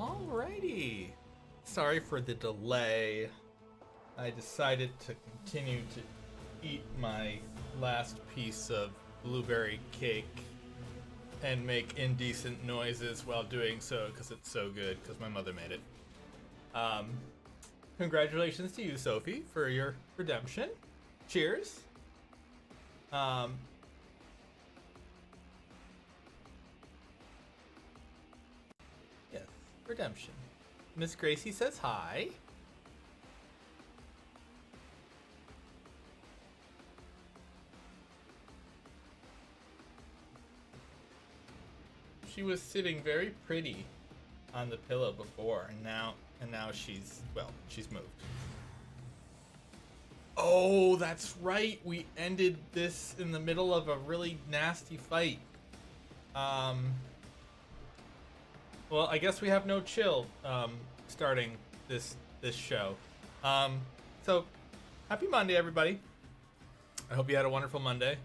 Alrighty. Sorry for the delay. I decided to continue to eat my last piece of blueberry cake and make indecent noises while doing so because it's so good because my mother made it. Congratulations to you, Sophie, for your redemption. Cheers. Yes, redemption. Miss Gracie says hi. She was sitting very pretty on the pillow before, and now she's moved. Oh, that's right. We ended this in the middle of a really nasty fight. Well, I guess we have no chill starting this show. So happy Monday, everybody. I hope you had a wonderful Monday,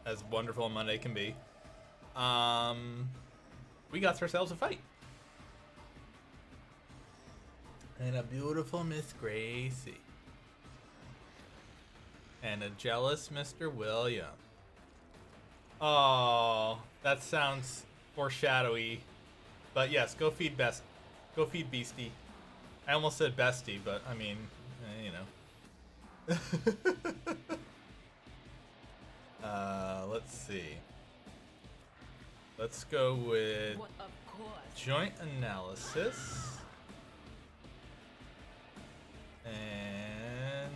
as wonderful a Monday can be. We got ourselves a fight. And a beautiful Miss Gracie. And a jealous Mr. William. Oh, that sounds foreshadowy. But yes, go feed Beastie. I almost said Bestie, but I mean, you know. Let's see. Let's go with joint analysis. And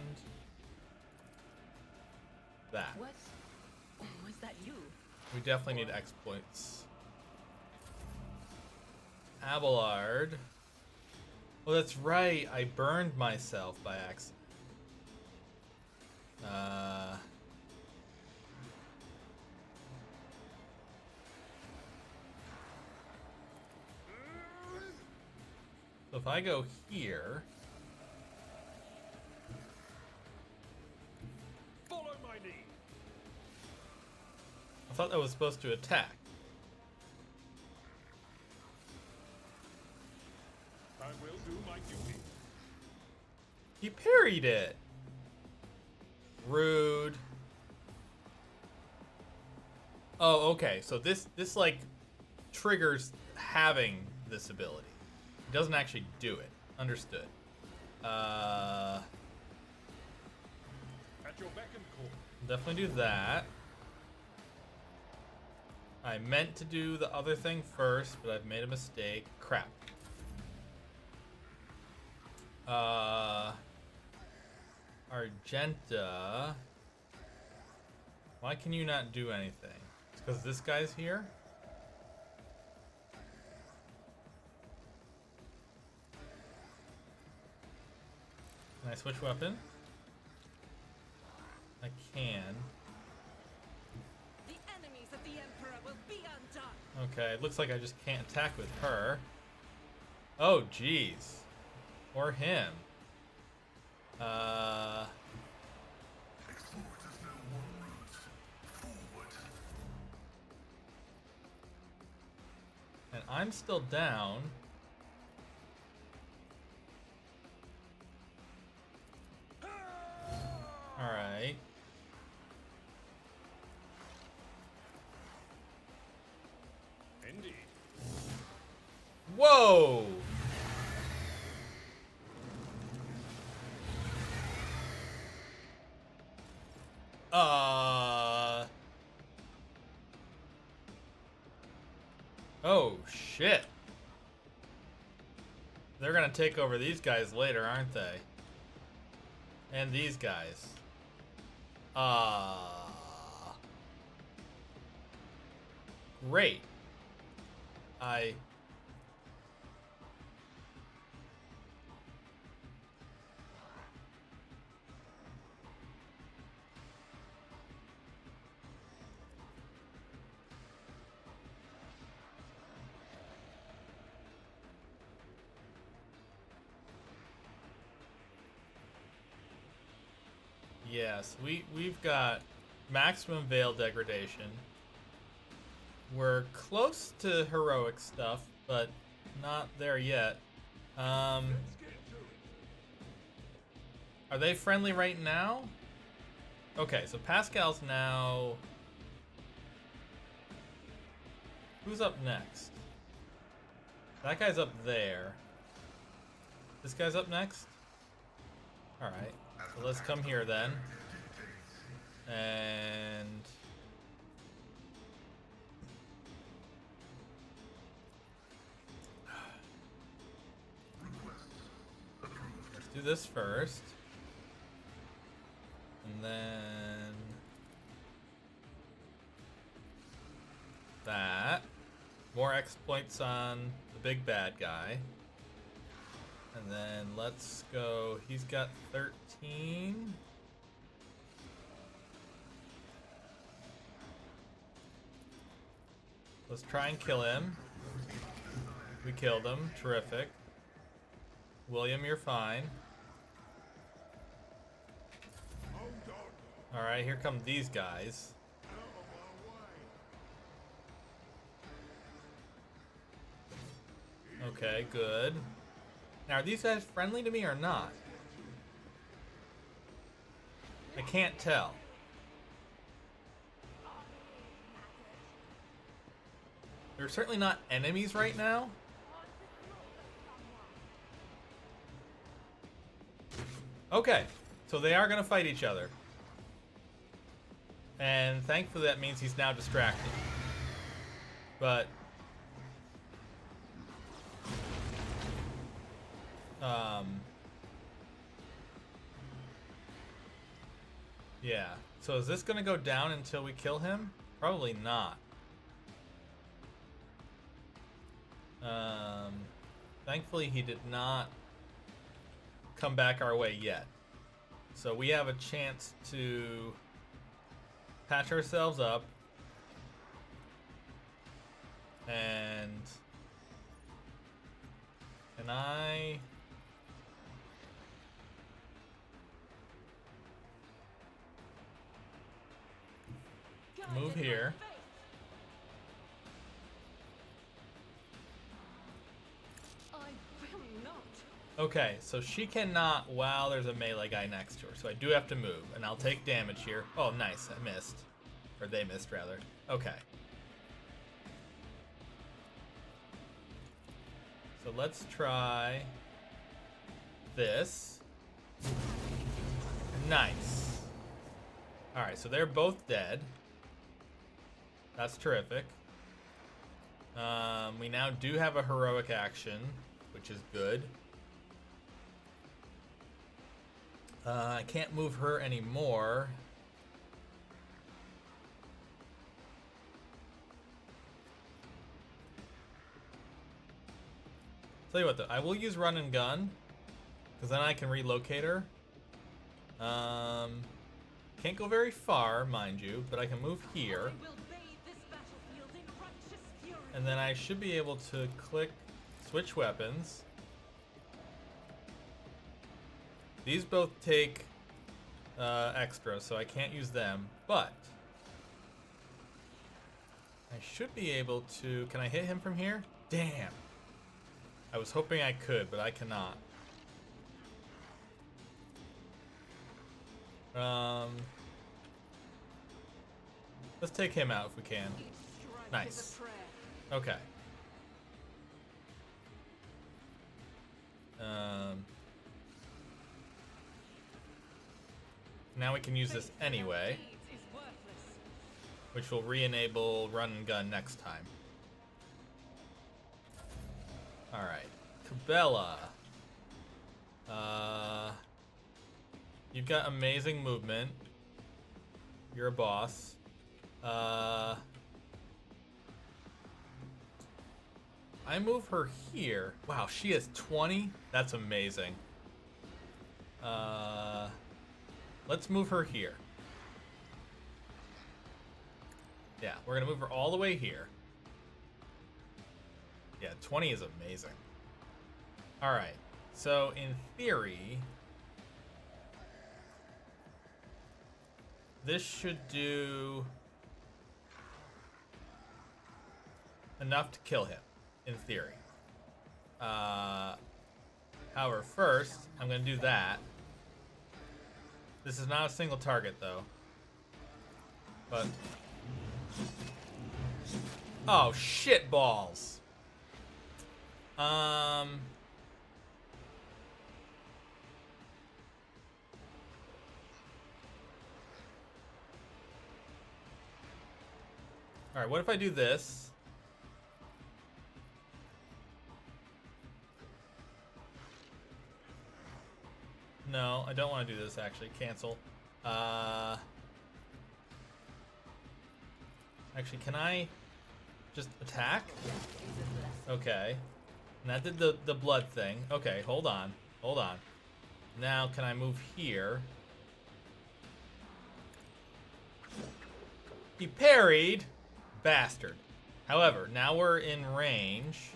that. What? Was that you? We definitely need exploits. Abelard. Well, that's right. I burned myself by accident. So if I go here. Follow my lead. I thought that was supposed to attack. I will do my duty. He parried it. Rude. Oh, okay. So this like triggers having this ability. It doesn't actually do it. Understood. At your beck and call. Definitely do that. I meant to do the other thing first, but I've made a mistake. Crap. Argenta. Why can you not do anything? It's because this guy's here? Can I switch weapon? I can. The enemies of the Emperor will be undone. Okay, it looks like I just can't attack with her. Oh, jeez. Or him. And I'm still down. Alright. Indeed. Whoa! Oh, shit. They're gonna take over these guys later, aren't they? And these guys. Great. Yes, we've got maximum veil degradation. We're close to heroic stuff, but not there yet. Are they friendly right now? Okay, so Pascal's now... Who's up next? That guy's up there. This guy's up next? Alright, so let's come here then. And... let's do this first. And then... that. More exploits on the big bad guy. And then let's go... he's got 13. Let's try and kill him. We killed him. Terrific. William, you're fine. Alright, here come these guys. Okay, good. Now, are these guys friendly to me or not? I can't tell. They're certainly not enemies right now. Okay, so they are going to fight each other. And thankfully that means he's now distracted. But... yeah. So is this going to go down until we kill him? Probably not. Thankfully he did not come back our way yet. So we have a chance to patch ourselves up and can I move here? Okay, so she cannot while there's a melee guy next to her, so I do have to move, and I'll take damage here. Oh, nice, I missed. Or they missed, rather. Okay. So let's try this. Nice. Alright, so they're both dead. That's terrific. We now do have a heroic action, which is good. I can't move her anymore. Tell you what though, I will use run and gun, because then I can relocate her. Can't go very far, mind you, but I can move here. And then I should be able to click switch weapons. These both take extra, so I can't use them, but I should be able to... Can I hit him from here? Damn! I was hoping I could, but I cannot. Let's take him out if we can. Nice. Okay. Now we can use this anyway, which will re-enable run and gun next time. Alright. Cabela. You've got amazing movement. You're a boss. I move her here. Wow, she is 20? That's amazing. Let's move her here. Yeah, we're gonna move her all the way here. Yeah, 20 is amazing. Alright, so in theory, this should do enough to kill him, in theory. However, first, I'm gonna do that. This is not a single target, though. But... oh, shit balls! Alright, what if I do this? No, I don't want to do this, actually. Cancel. Actually, can I just attack? Okay. And that did the blood thing. Okay, hold on. Hold on. Now, can I move here? He parried. Bastard. However, now we're in range.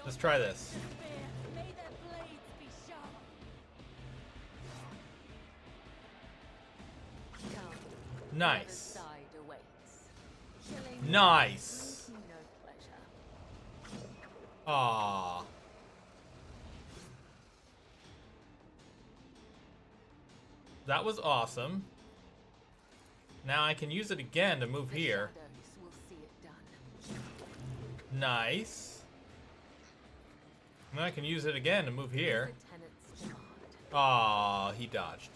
Let's try this. May their blades be sharp. Nice. Side awaits. Killing Nice. brings you no pleasure. Aww. That was awesome. Now I can use it again to move here. Shadows will see it done. Nice. Now I can use it again to move here. The tenant's demand. Aww, he dodged.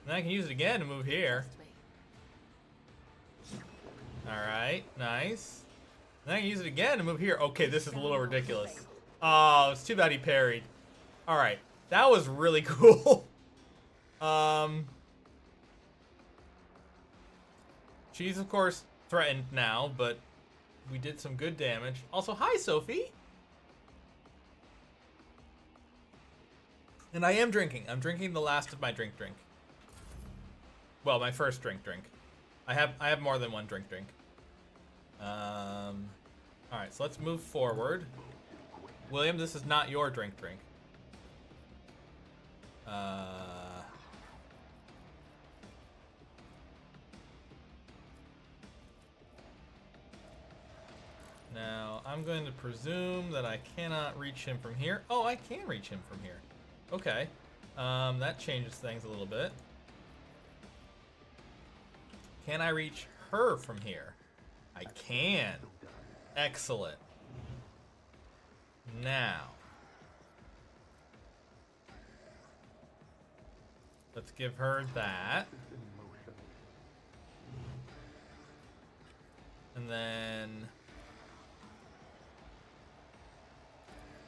Then I can use it again to move here. Trust me. Alright, nice. Then I can use it again to move here. Okay, this is a little ridiculous. Oh, it's too bad he parried. Alright, that was really cool. She's, of course, threatened now, but we did some good damage. Also, hi, Sophie. And I am drinking. I'm drinking the last of my drink. Well, my first drink. I have more than one drink. All right, so let's move forward. William, this is not your drink. Now, I'm going to presume that I cannot reach him from here. Oh, I can reach him from here. Okay. That changes things a little bit. Can I reach her from here? I can. Excellent. Now. Let's give her that. And then...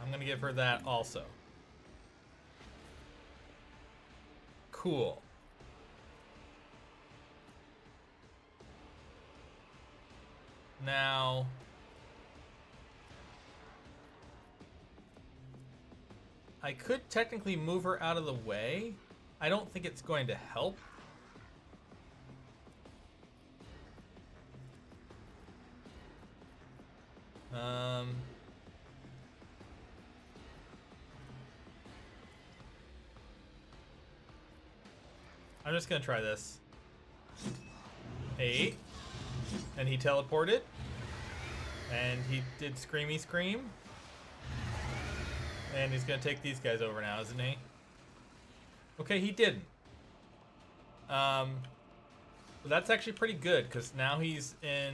I'm gonna give her that also. Cool. Now... I could technically move her out of the way. I don't think it's going to help. I'm just gonna try this. 8. And he teleported. And he did Screamy Scream. And he's gonna take these guys over now, isn't he? Okay, he didn't. But that's actually pretty good, because now he's in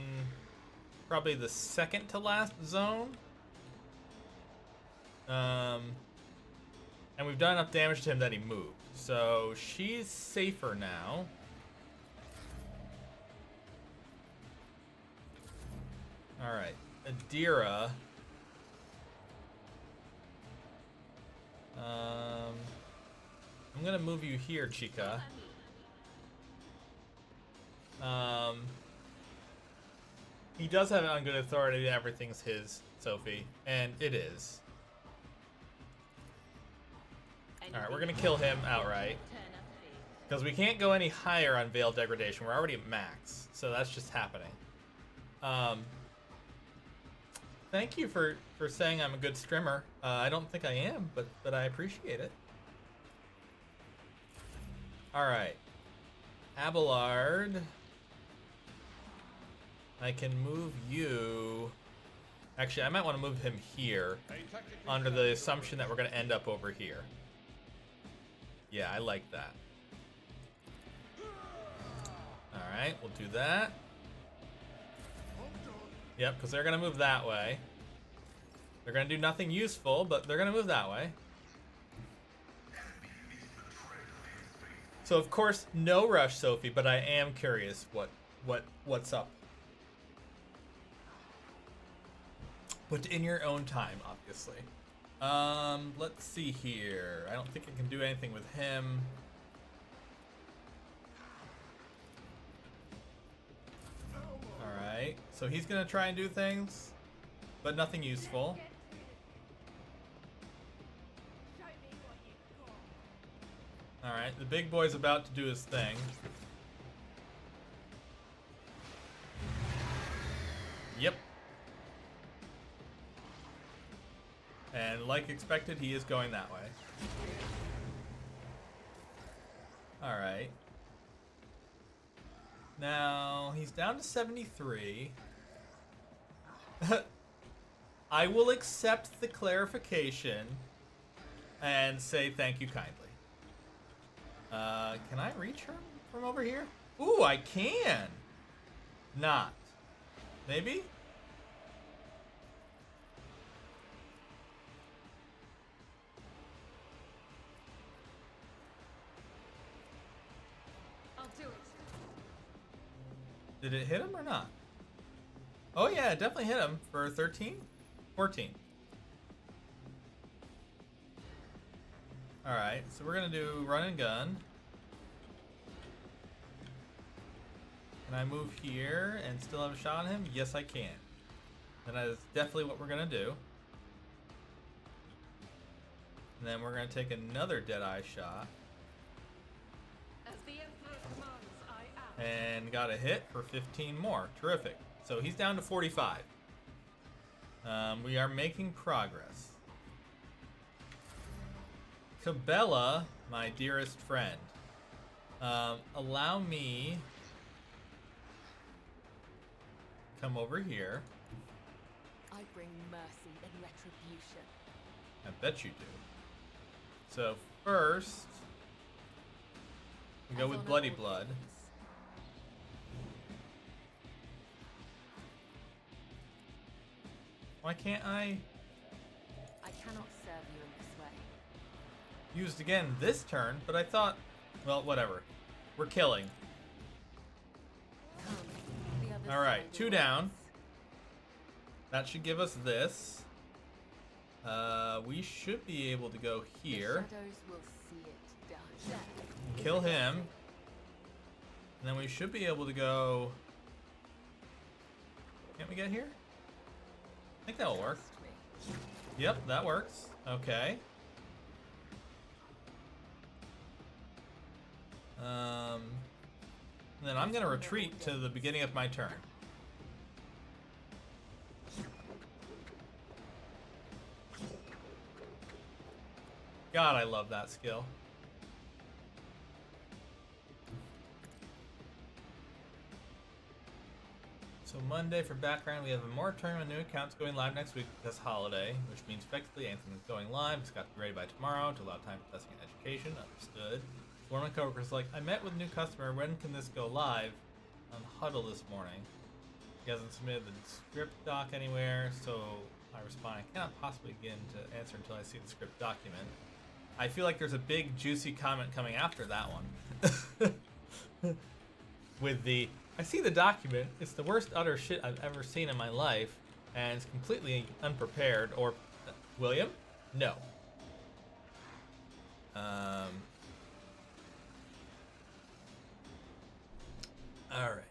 probably the second to last zone. And we've done enough damage to him that he moved. So she's safer now. Alright. Adira. I'm gonna move you here, Chica. He does have it on good authority that everything's his, Sophie. And it is. Alright, we're gonna kill him outright. Because we can't go any higher on Veiled Degradation. We're already at max. So that's just happening. Thank you for saying I'm a good streamer. I don't think I am, but I appreciate it. Alright. Abelard. I can move you. Actually, I might want to move him here A tactically under the sound assumption that we're going to end up over here. Yeah, I like that. Alright, we'll do that. Yep, because they're going to move that way. They're going to do nothing useful, but they're going to move that way. So, of course, no rush, Sophie, but I am curious what's up. But in your own time, obviously. Let's see here. I don't think I can do anything with him. Alright, so he's gonna try and do things, but nothing useful. Alright, the big boy's about to do his thing. Yep. And like expected, he is going that way. Alright. Now, he's down to 73. I will accept the clarification and say thank you kindly. Can I reach her from over here? Ooh, I can! Not. Maybe? I'll do it. Did it hit him or not? Oh yeah, it definitely hit him for 13? 14. Alright, so we're gonna do run and gun. Can I move here and still have a shot on him? Yes, I can. And that is definitely what we're gonna do. And then we're gonna take another Deadeye shot. As the Emperor commands, I am. And got a hit for 15 more. Terrific. So he's down to 45. We are making progress. Cabela, my dearest friend, allow me come over here. I bring mercy and retribution. I bet you do. So first, we go As with on Bloody our Blood. orders. Why can't I? I cannot serve you in this way. Used again this turn, but I thought, well, whatever. We're killing. Come, the other All right, side 2 awaits. down. That should give us this. We should be able to go The here, shadows will see it done. kill him, and then we should be able to go. Can't we get here? I think that'll work. Trust me. Yep, that works. Okay. And then I'm gonna retreat to the beginning of my turn. God, I love that skill. So Monday for background, we have a moratorium on new accounts going live next week this holiday, which means effectively anything that's going live has got to be ready by tomorrow to allow time for testing and education. Understood. One of my coworkers like, I met with a new customer. When can this go live? On Huddle this morning. He hasn't submitted the script doc anywhere, so I respond, I cannot possibly begin to answer until I see the script document. I feel like there's a big juicy comment coming after that one. With the, I see the document, it's the worst utter shit I've ever seen in my life, and it's completely unprepared, or, William? No. Alright.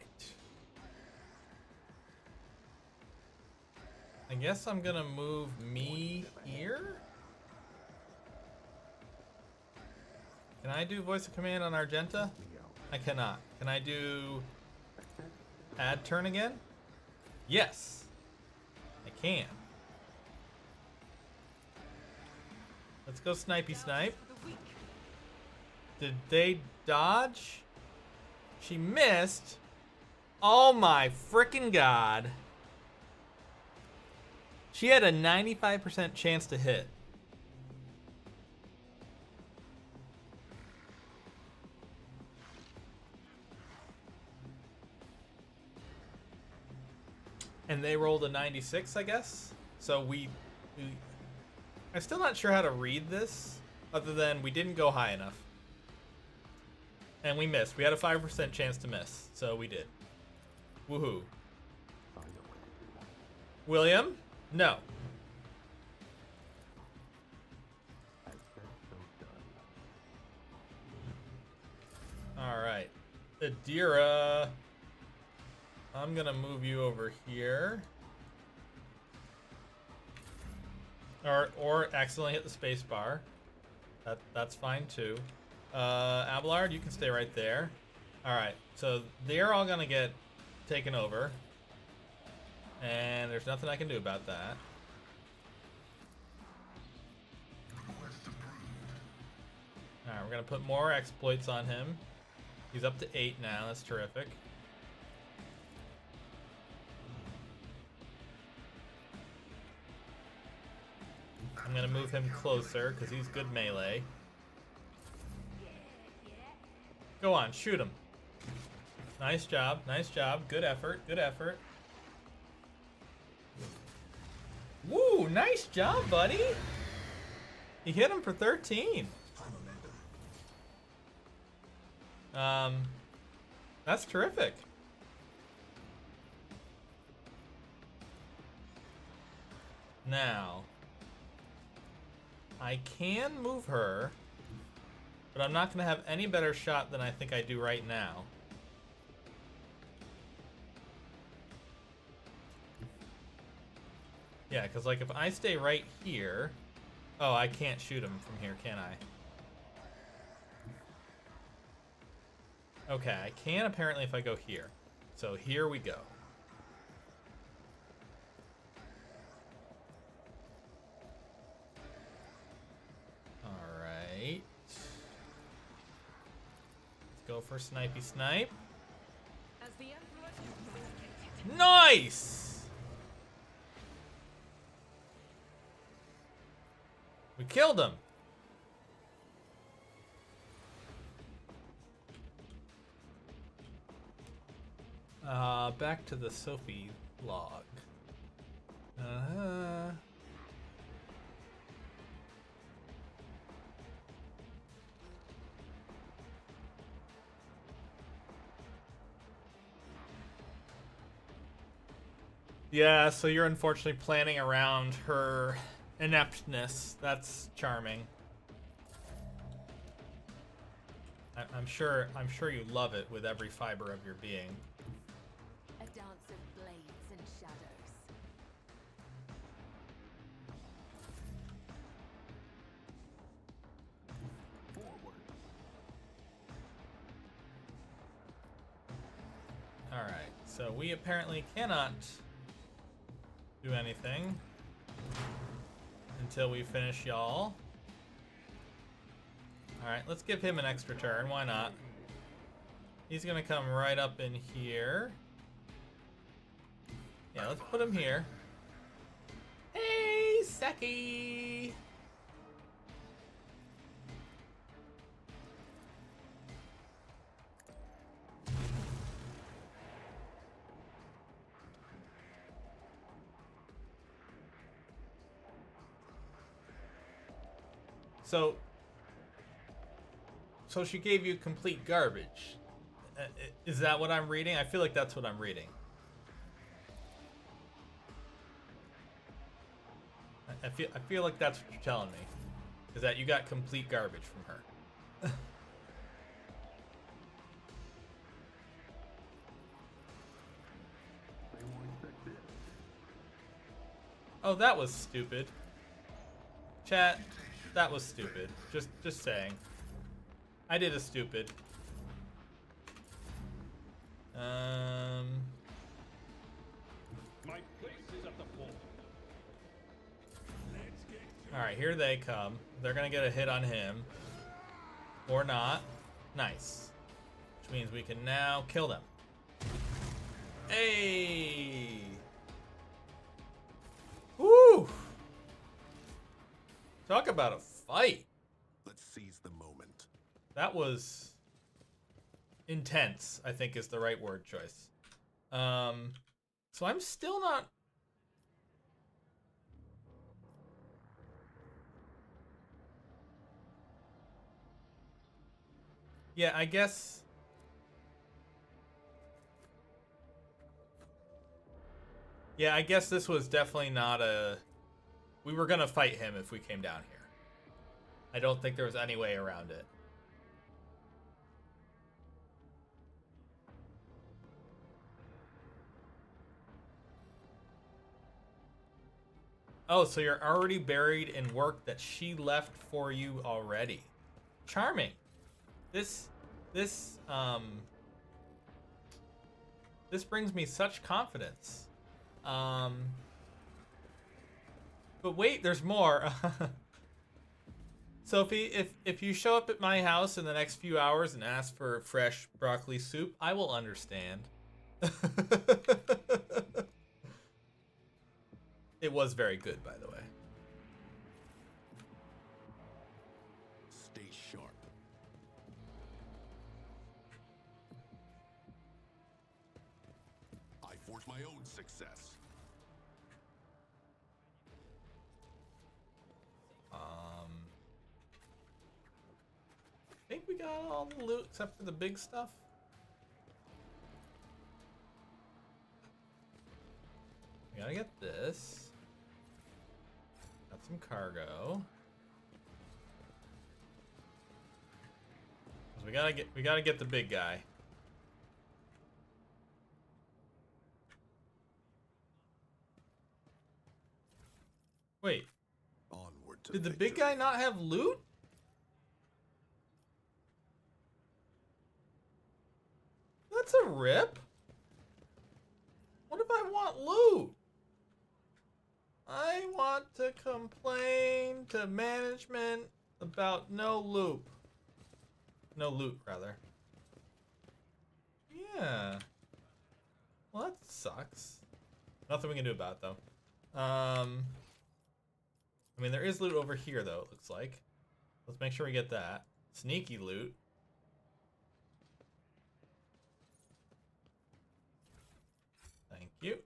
I guess I'm gonna move me here? Can I do voice of command on Argenta? I cannot. Can I do add turn again? Yes. I can. Let's go snipey snipe. Did they dodge? She missed. Oh my freaking god. She had a 95% chance to hit. And they rolled a 96, I guess. So I'm still not sure how to read this, other than we didn't go high enough. And we missed. We had a 5% chance to miss, so we did. Woohoo. William? No. Alright. Adira. I'm gonna move you over here. Or accidentally hit the space bar. That's fine too. Abelard, you can stay right there. Alright, so they're all gonna get taken over. And there's nothing I can do about that. Alright, we're gonna put more exploits on him. He's up to 8 now, that's terrific. I'm gonna move him closer because he's good melee. Go on, shoot him. Nice job, nice job. Good effort, good effort. Woo, nice job, buddy. You hit him for 13. That's terrific. Now, I can move her, but I'm not going to have any better shot than I think I do right now. Yeah, because like if I stay right here... Oh, I can't shoot him from here, can I? Okay, I can apparently if I go here. So here we go. Alright. Let's go for snipey snipe. As the Emperor communicated. Nice! We killed him. Back to the Sophie log. Yeah, so you're unfortunately planning around her ineptness. That's charming. I'm sure you love it with every fiber of your being. A dance of blades and shadows. Forward. Alright, so we apparently cannot do anything until we finish y'all. Alright, let's give him an extra turn. Why not? He's gonna come right up in here. Yeah, let's put him here. Hey, Seki! So she gave you complete garbage. Is that what I'm reading? I feel like that's what I'm reading. I feel like that's what you're telling me. Is that you got complete garbage from her. Oh, that was stupid. Chat, that was stupid. Just saying. I did a stupid. My place is at the fort. Alright, here they come. They're gonna get a hit on him. Or not. Nice. Which means we can now kill them. Hey! Woo! Talk about a fight. Let's seize the moment. That was intense, I think is the right word choice. So I'm still not... Yeah, I guess... Yeah, I guess this was definitely not a... We were gonna fight him if we came down here. I don't think there was any way around it. Oh, so you're already buried in work that she left for you already. Charming. This brings me such confidence. But wait, there's more. Sophie, if you show up at my house in the next few hours and ask for fresh broccoli soup, I will understand. It was very good, by the way. Stay sharp. I forge my own success. I think we got all the loot except for the big stuff. We gotta get this. Got some cargo. 'Cause we gotta get the big guy. Wait, Onward to did the victory. big guy not have loot? That's a rip. What if I want loot? I want to complain to management about no loot. No loot, rather. Yeah. Well, that sucks. Nothing we can do about it, though. I mean, there is loot over here, though, it looks like. Let's make sure we get that. Sneaky loot. Thank you.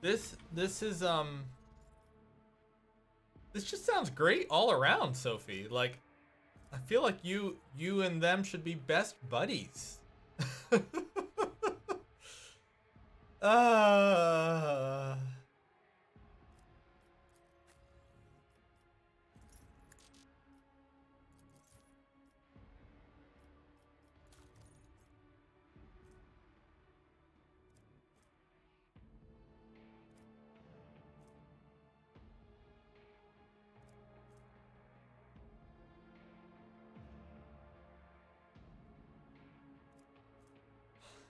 This is this just sounds great all around, Sophie. Like, I feel like you and them should be best buddies. uh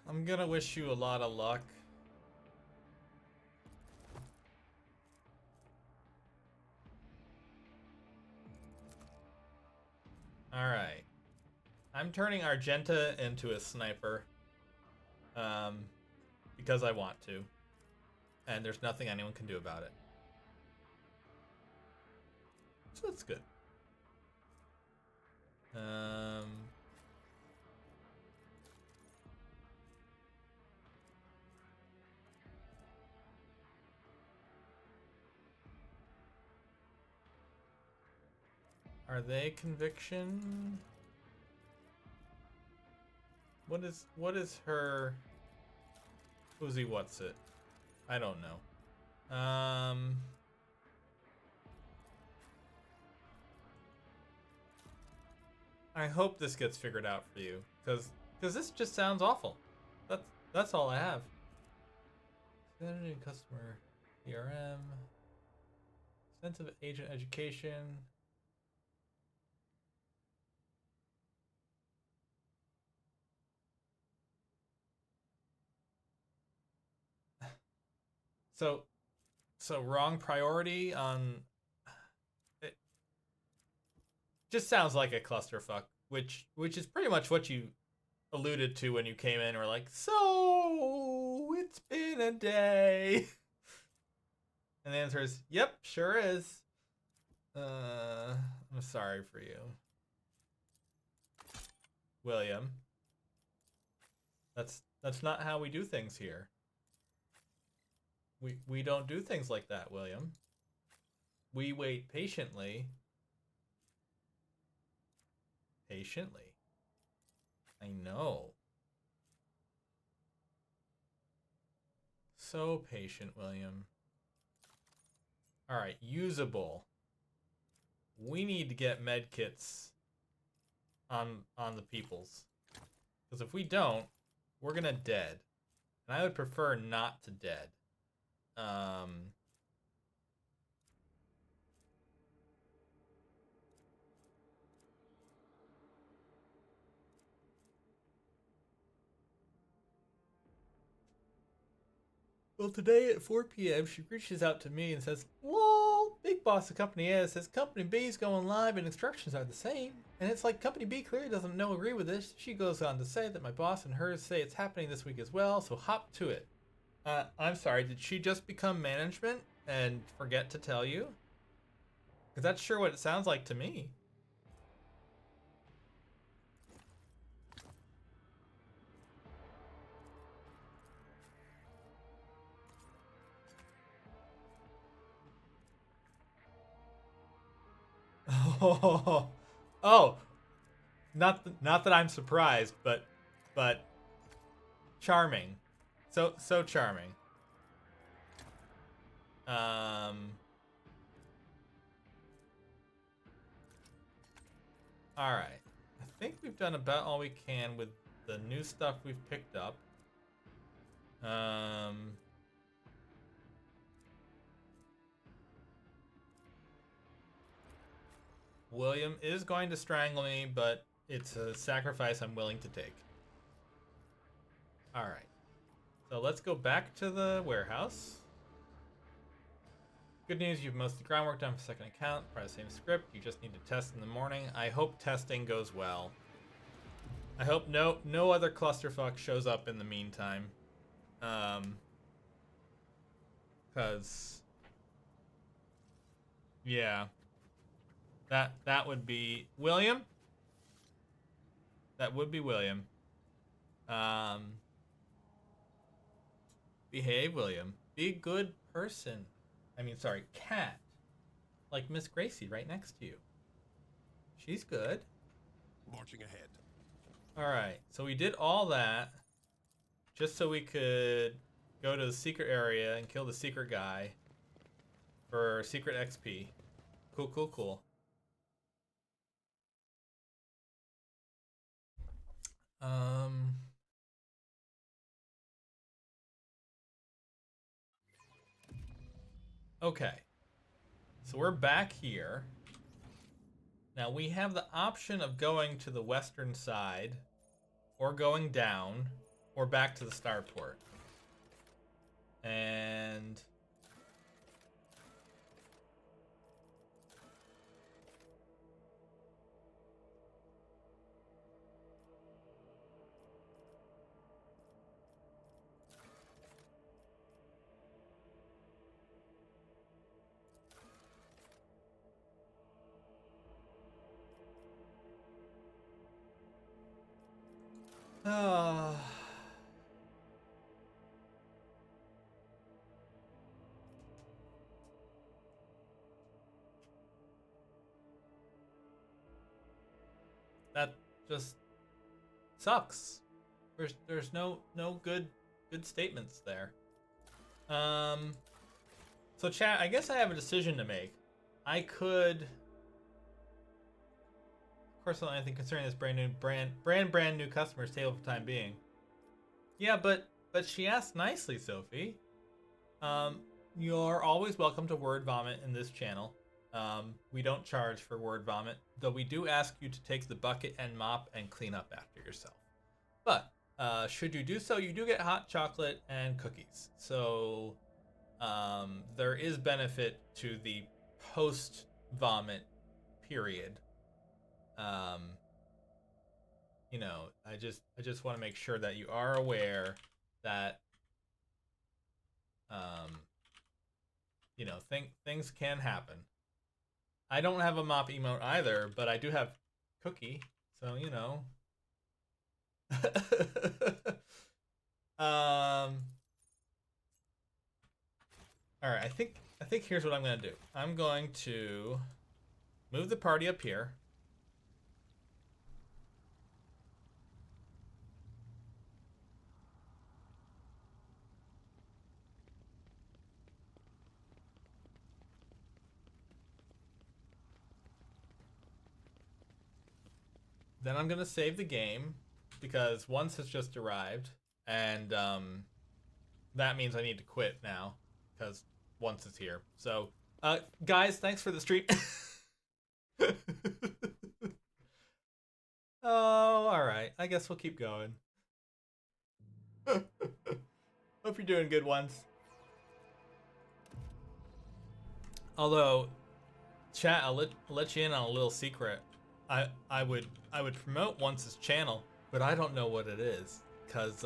I'm gonna wish you a lot of luck. Alright. I'm turning Argenta into a sniper. Because I want to. And there's nothing anyone can do about it. So that's good. Are they conviction? What is her Uzi what's it? I don't know. I hope this gets figured out for you, because this just sounds awful. That's all I have. Identity customer DRM. Sensitive agent education. So wrong priority on it. Just sounds like a clusterfuck, which is pretty much what you alluded to when you came in and were like, so it's been a day. And the answer is, yep, sure is. I'm sorry for you, William. That's not how we do things here. We don't do things like that, William. We wait patiently. Patiently. I know. So patient, William. Alright, usable. We need to get med kits on the peoples. Because if we don't, we're gonna dead. And I would prefer not to dead. Well, today at 4 p.m., she reaches out to me and says, lol, big boss of Company A says Company B is going live and instructions are the same. And it's like Company B clearly doesn't agree with this. She goes on to say that my boss and hers say it's happening this week as well, so hop to it. I'm sorry, did she just become management and forget to tell you? Because that's sure what it sounds like to me. Oh, not that I'm surprised, but charming, so charming. All right, I think we've done about all we can with the new stuff we've picked up. William is going to strangle me, but it's a sacrifice I'm willing to take. All right. So let's go back to the warehouse. Good news, you've most of the groundwork done for second account. Probably the same script. You just need to test in the morning. I hope testing goes well. I hope no other clusterfuck shows up in the meantime. Cause yeah. That would be William. That would be William. Behave, William. Be a good person. I mean, sorry, cat. Like Miss Gracie right next to you. She's good. Marching ahead. Alright, so we did all that just so we could go to the secret area and kill the secret guy for secret XP. Cool. Okay. So we're back here. Now we have the option of going to the western side, or going down, or back to the starport. And that just sucks. There's no good statements there. So chat, I guess I have a decision to make. I could, of course, not anything concerning this brand new customers table for the time being. Yeah, but she asked nicely, Sophie. You're always welcome to word vomit in this channel. We don't charge for word vomit, though we do ask you to take the bucket and mop and clean up after yourself. But should you do so, you do get hot chocolate and cookies. So there is benefit to the post vomit period. You know, I just want to make sure that you are aware that you know, things can happen. I don't have a mop emote either, but I do have Cookie, so you know. All right, I think here's what I'm gonna do. I'm going to move the party up here. Then I'm gonna save the game because once has just arrived, and that means I need to quit now because once is here. So, guys, thanks for the stream. Oh, all right. I guess we'll keep going. Hope you're doing good ones. Although, chat, I'll let you in on a little secret. I would promote Once's channel, but I don't know what it is, cause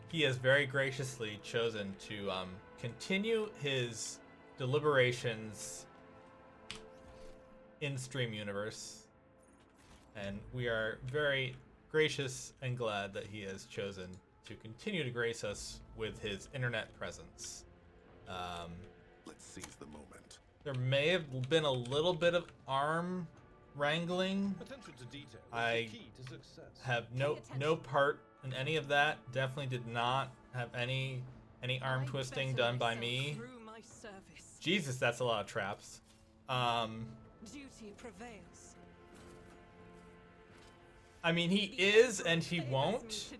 he has very graciously chosen to continue his deliberations in Stream Universe, and we are very gracious and glad that he has chosen to continue to grace us with his internet presence. Let's seize the moment. There may have been a little bit of arm wrangling. Attention to detail is I the key to success. have no part in any of that. Definitely did not have any arm twisting done by me. Through my service. Jesus, that's a lot of traps. Duty prevails. I mean, he is and he won't,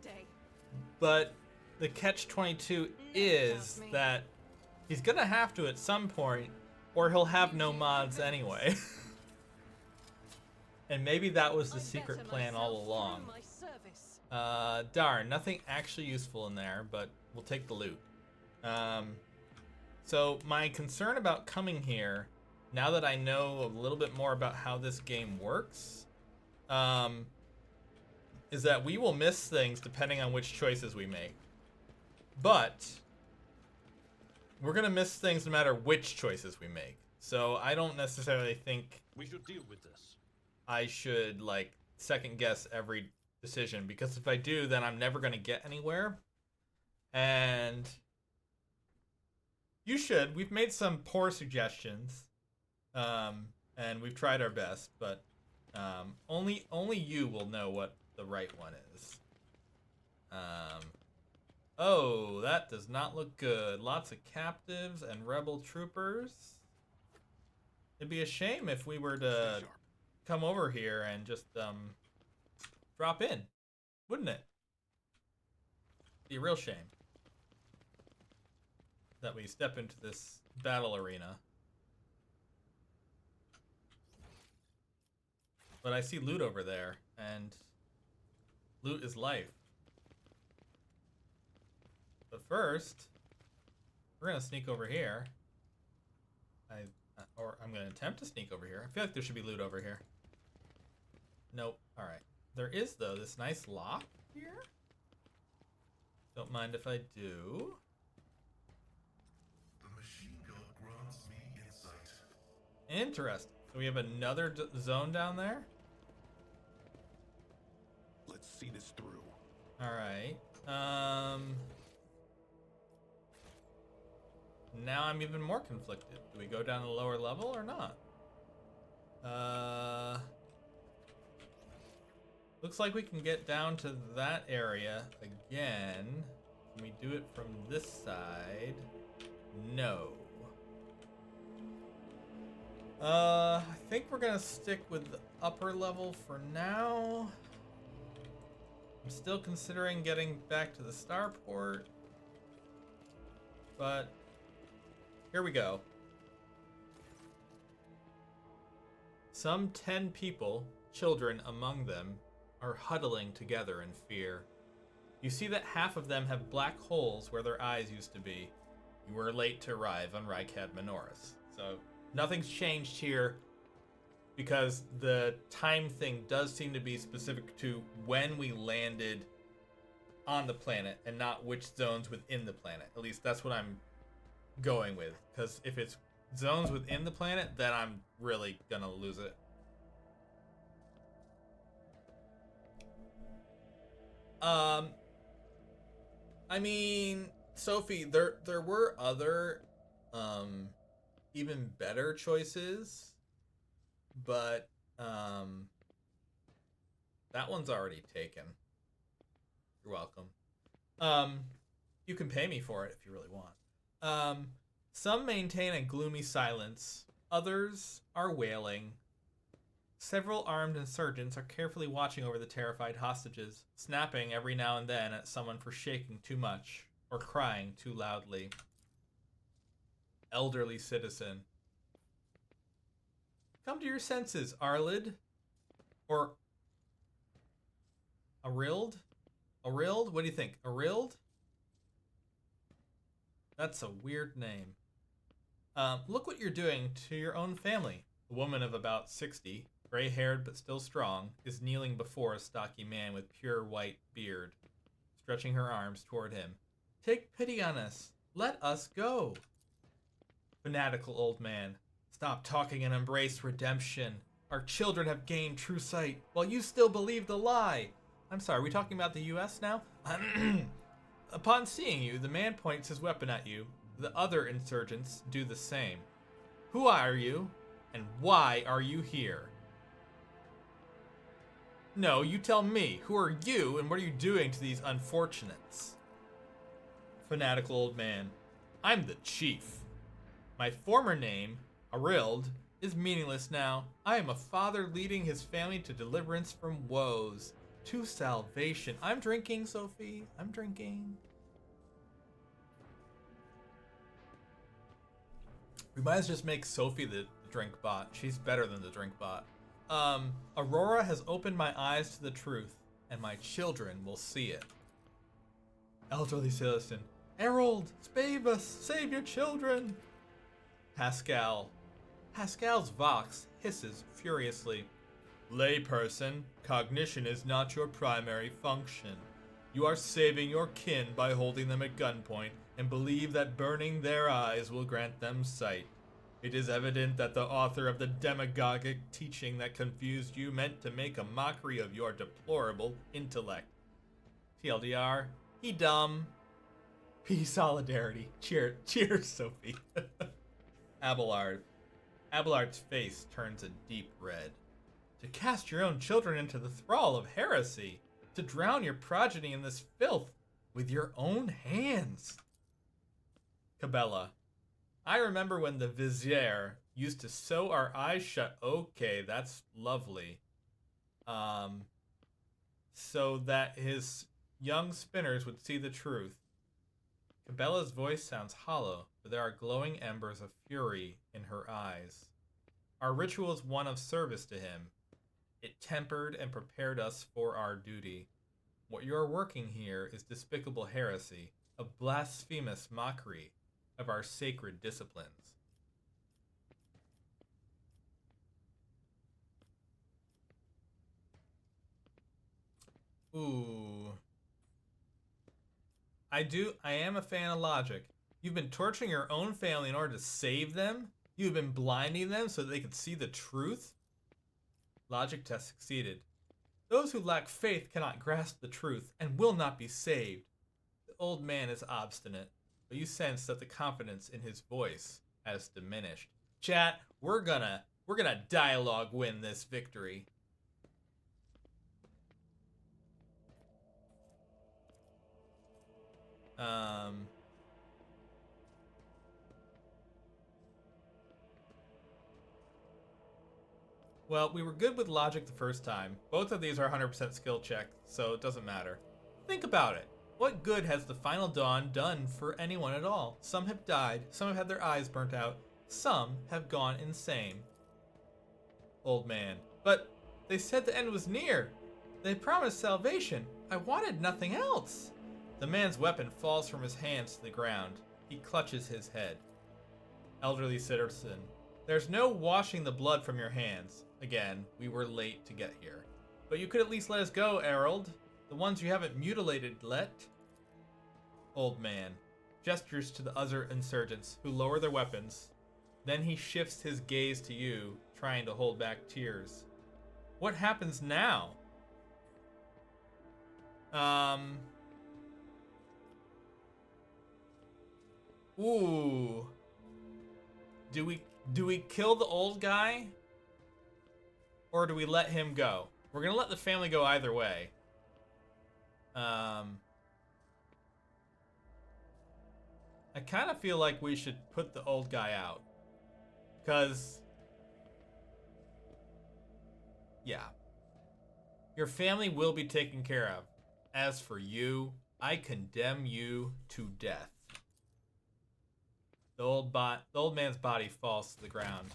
but the catch-22 is that he's gonna have to at some point, or he'll have no mods anyway. And maybe that was the secret plan all along. Darn, nothing actually useful in there, but we'll take the loot. So my concern about coming here, now that I know a little bit more about how this game works, is that we will miss things depending on which choices we make. But we're gonna miss things no matter which choices we make. So I don't necessarily think We should deal with this. I should like second guess every decision, because if I do, then I'm never going to get anywhere. And you should. We've made some poor suggestions, and we've tried our best, but only you will know what the right one is. Oh, that does not look good. Lots of captives and rebel troopers. It'd be a shame if we were to Stay sharp. come over here and just drop in, wouldn't it? Be a real shame that we step into this battle arena. But I see loot over there, and loot is life. But first, we're gonna sneak over here. I'm gonna attempt to sneak over here. I feel like there should be loot over here. Nope. All right. There is, though, this nice lock here. Don't mind if I do. The machine gun grants me insight. Interesting. So we have another zone down there. Let's see this through. All right. Now I'm even more conflicted. Do we go down to the lower level or not? Looks like we can get down to that area again. Can we do it from this side? No. I think we're gonna stick with the upper level for now. I'm still considering getting back to the starport, but here we go. Some 10 people, children among them, are huddling together in fear. You see that half of them have black holes where their eyes used to be. You were late to arrive on Rykad Minoris. So nothing's changed here because the time thing does seem to be specific to when we landed on the planet and not which zones within the planet. At least that's what I'm going with. Because if it's zones within the planet, then I'm really gonna lose it. I mean, Sophie, there were other even better choices, but that one's already taken. You're welcome. You can pay me for it if you really want. Some maintain a gloomy silence, others are wailing. Several armed insurgents are carefully watching over the terrified hostages, snapping every now and then at someone for shaking too much or crying too loudly. Elderly citizen. Come to your senses, Arlid. Or Arild? Arild? What do you think? Arild? That's a weird name. Look what you're doing to your own family. A woman of about 60, gray-haired but still strong, is kneeling before a stocky man with pure white beard, stretching her arms toward him. Take pity on us. Let us go. Fanatical old man. Stop talking and embrace redemption. Our children have gained true sight, while you still believe the lie. I'm sorry, are we talking about the U.S. now? Upon seeing you, the man points his weapon at you. The other insurgents do the same. Who are you, and why are you here? No, you tell me. Who are you, and what are you doing to these unfortunates? Fanatical old man. I'm the chief. My former name, Arild, is meaningless now. I am a father leading his family to deliverance from woes, to salvation. I'm drinking, Sophie. I'm drinking. We might as well just make Sophie the drink bot. She's better than the drink bot. Aurora has opened my eyes to the truth, and my children will see it. Elderly citizen. Harold, save us! Save your children! Pascal. Pascal's vox hisses furiously. Layperson, cognition is not your primary function. You are saving your kin by holding them at gunpoint and believe that burning their eyes will grant them sight. It is evident that the author of the demagogic teaching that confused you meant to make a mockery of your deplorable intellect. TLDR, he dumb. Peace, solidarity. Cheers, Sophie. Abelard. Abelard's face turns a deep red. To cast your own children into the thrall of heresy. To drown your progeny in this filth with your own hands. Cabela. I remember when the Vizier used to sew our eyes shut. Okay, that's lovely. So that his young spinners would see the truth. Cabela's voice sounds hollow, but there are glowing embers of fury in her eyes. Our ritual is one of service to him. It tempered and prepared us for our duty. What you are working here is despicable heresy, a blasphemous mockery of our sacred disciplines. Ooh. I am a fan of logic. You've been torturing your own family in order to save them? You've been blinding them so that they could see the truth? Logic test succeeded. Those who lack faith cannot grasp the truth and will not be saved. The old man is obstinate, but you sense that the confidence in his voice has diminished. Chat, we're gonna dialogue win this victory. Well, we were good with logic the first time. Both of these are 100% skill check, so it doesn't matter. Think about it. What good has the Final Dawn done for anyone at all? Some have died, some have had their eyes burnt out, some have gone insane. Old man. But they said the end was near. They promised salvation. I wanted nothing else. The man's weapon falls from his hands to the ground. He clutches his head. Elderly citizen. There's no washing the blood from your hands. Again, we were late to get here. But you could at least let us go, Errol. The ones you haven't mutilated, let. Old man. Gestures to the other insurgents, who lower their weapons. Then he shifts his gaze to you, trying to hold back tears. What happens now? Ooh. Do we kill the old guy? Or do we let him go? We're gonna let the family go either way. I kind of feel like we should put the old guy out. Because... yeah. Your family will be taken care of. As for you, I condemn you to death. The old man's body falls to the ground.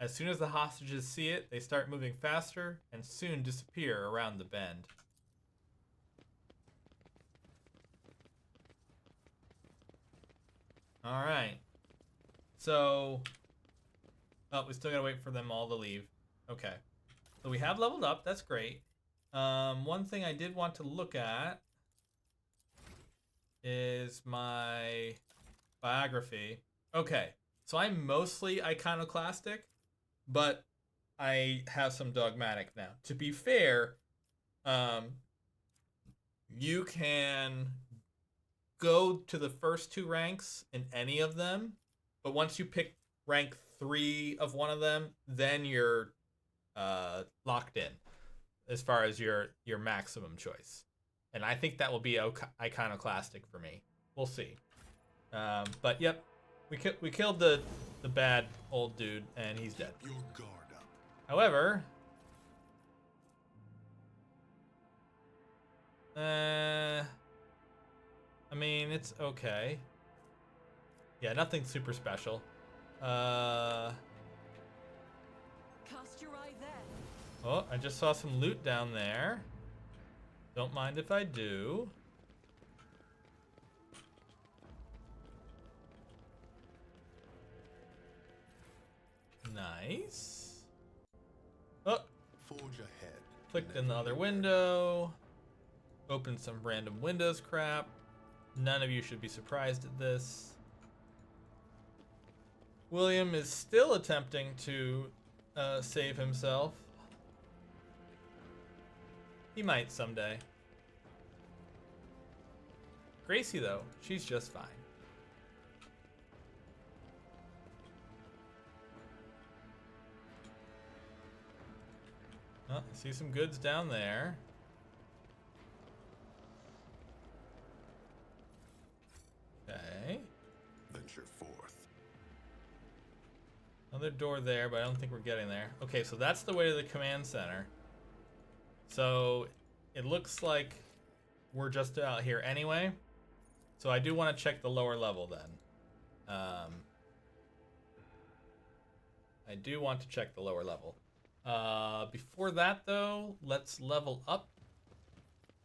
As soon as the hostages see it, they start moving faster and soon disappear around the bend. Alright. So... oh, we still gotta wait for them all to leave. Okay. So we have leveled up, that's great. One thing I did want to look at is my biography. Okay, so I'm mostly iconoclastic, but I have some dogmatic now. To be fair, you can go to the first 2 ranks in any of them, but once you pick rank 3 of one of them, then you're locked in as far as your maximum choice. And I think that will be iconoclastic for me. We'll see. But yep, we killed the bad old dude, and he's dead. Keep your guard up. However, I mean, it's okay. Yeah, nothing super special. Cast your eye there. Oh, I just saw some loot down there. Don't mind if I do. Nice. Oh, Forge ahead. clicked in the other window. Opened some random Windows crap. None of you should be surprised at this. William is still attempting to save himself. He might someday. Gracie, though, she's just fine. Oh, I see some goods down there. Okay. Venture forth. Another door there, but I don't think we're getting there. Okay, so that's the way to the command center. So it looks like we're just out here anyway. So I do want to check the lower level then. I do want to check the lower level. Before that though, let's level up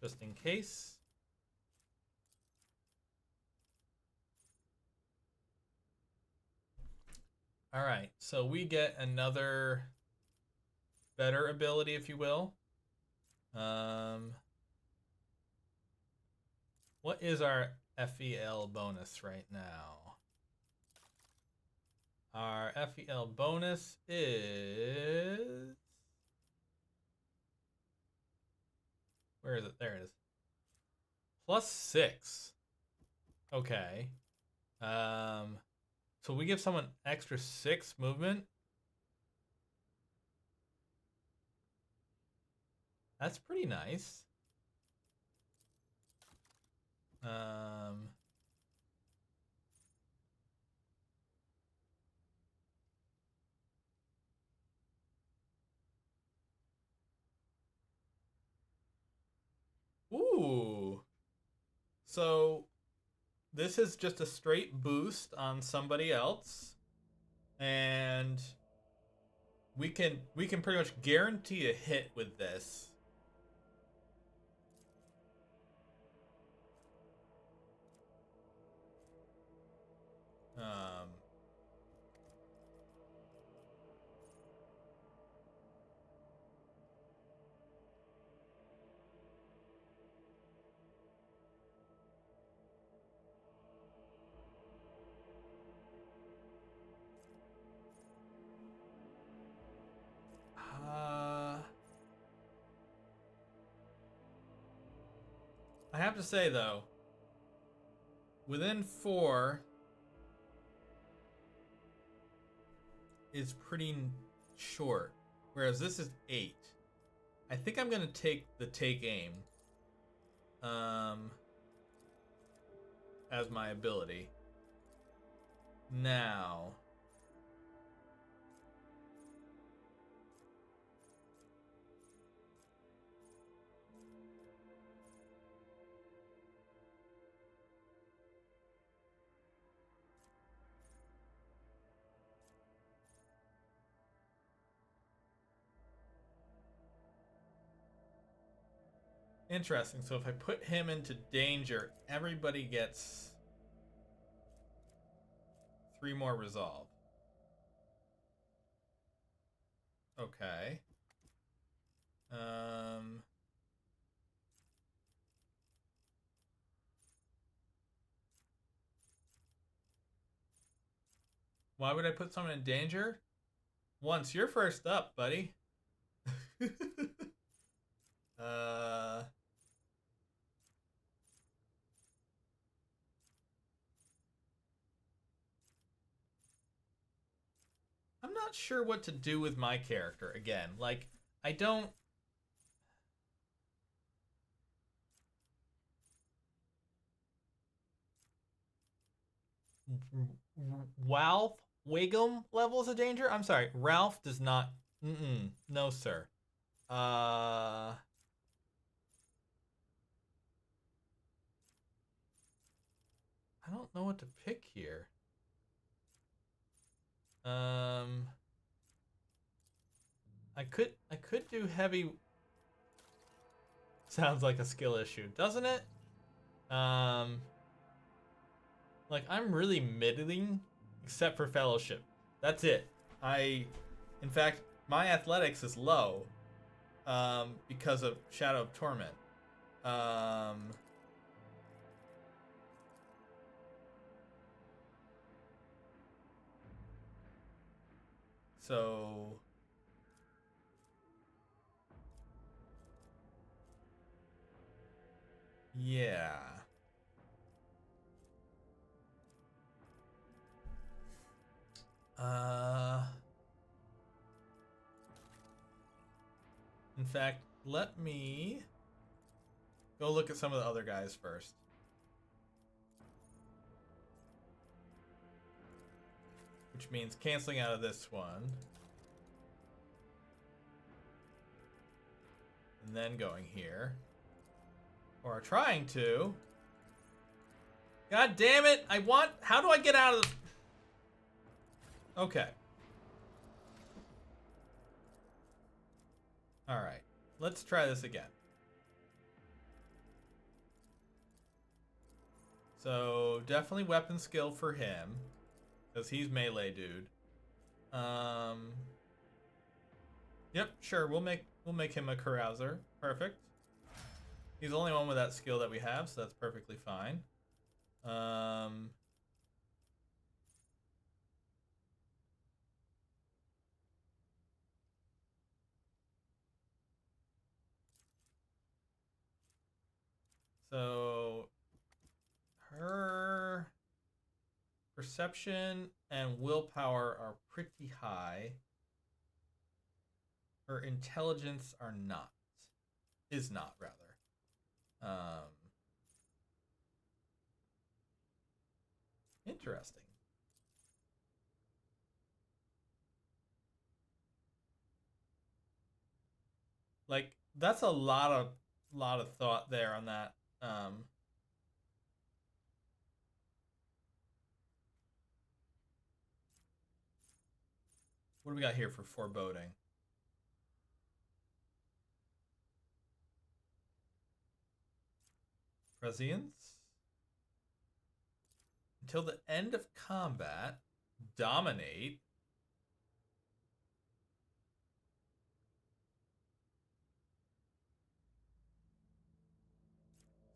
just in case. All right, so we get another better ability, if you will. What is our FEL bonus right now? Our FEL bonus is... where is it? There it is. +6. Okay. So we give someone extra 6 movement. That's pretty nice. Ooh. So this is just a straight boost on somebody else, and we can pretty much guarantee a hit with this. I have to say though, within 4 is pretty short, whereas this is 8. I think I'm gonna take the take aim as my ability. Now, interesting. So if I put him into danger, everybody gets 3 more resolve. Okay. Why would I put someone in danger? Once you're first up, buddy. I'm not sure what to do with my character again. Like, I don't. Ralph Wiggum levels of danger? I'm sorry, Ralph does not. No, sir. I don't know what to pick here. I could do heavy. Sounds like a skill issue, doesn't it? Like, I'm really middling, except for fellowship. That's it. In fact, my athletics is low, because of Shadow of Torment. So yeah. In fact, let me go look at some of the other guys first. Which means canceling out of this one. And then going here. Or trying to. God damn it! How do I get out of the... Okay. Alright. Let's try this again. So, definitely weapon skill for him. Because he's melee dude. Yep, sure. We'll make him a carouser. Perfect. He's the only one with that skill that we have, so that's perfectly fine. So her perception and willpower are pretty high. Her intelligence is not rather. Interesting. Like, that's a lot of thought there on that. What do we got here for foreboding? Prescience. Until the end of combat, dominate.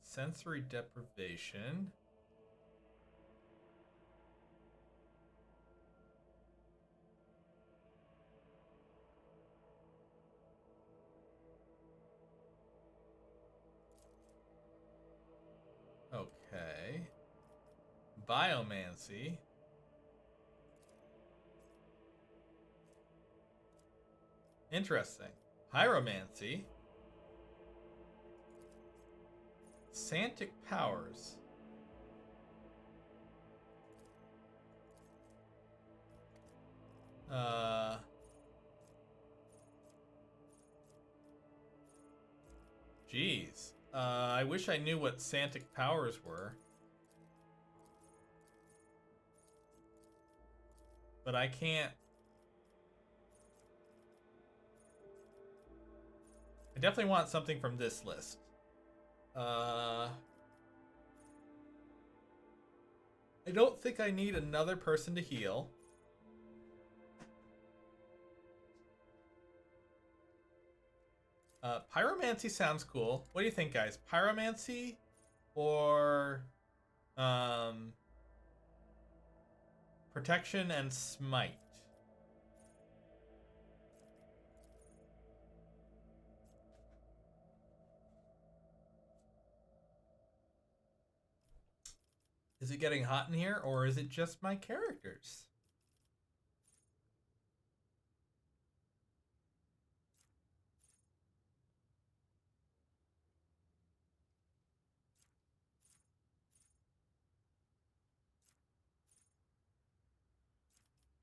Sensory deprivation. Biomancy. Interesting. Pyromancy. Santic powers. Geez. I wish I knew what Santic powers were. But I can't. I definitely want something from this list. I don't think I need another person to heal. Pyromancy sounds cool. What do you think, guys? Pyromancy or protection and smite? Is it getting hot in here, or is it just my characters?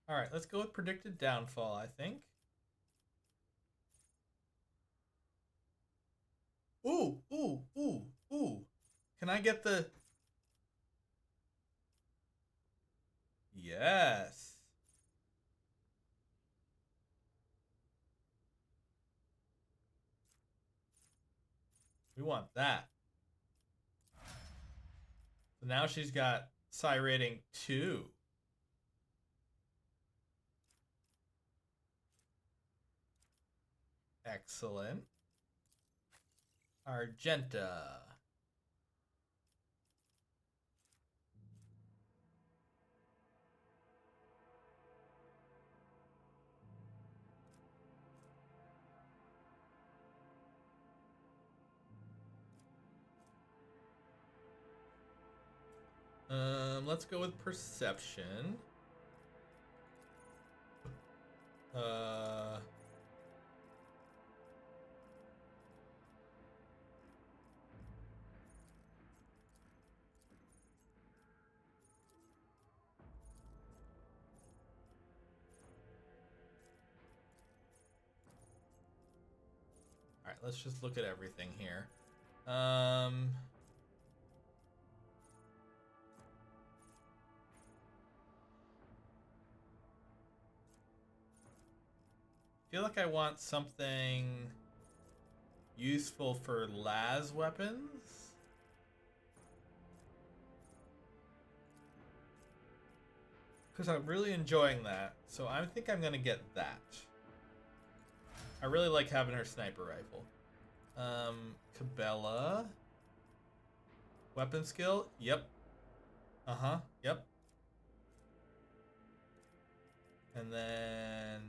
All right, let's go with predicted downfall, I think. Ooh, ooh, ooh, ooh. Can I get the... Yes. We want that. So now she's got psi rating 2. Excellent. Argenta. Let's go with perception. All right, let's just look at everything here. Feel like I want something useful for las weapons. Because I'm really enjoying that. So I think I'm going to get that. I really like having her sniper rifle. Cabela. Weapon skill? Yep. Uh-huh. Yep. And then...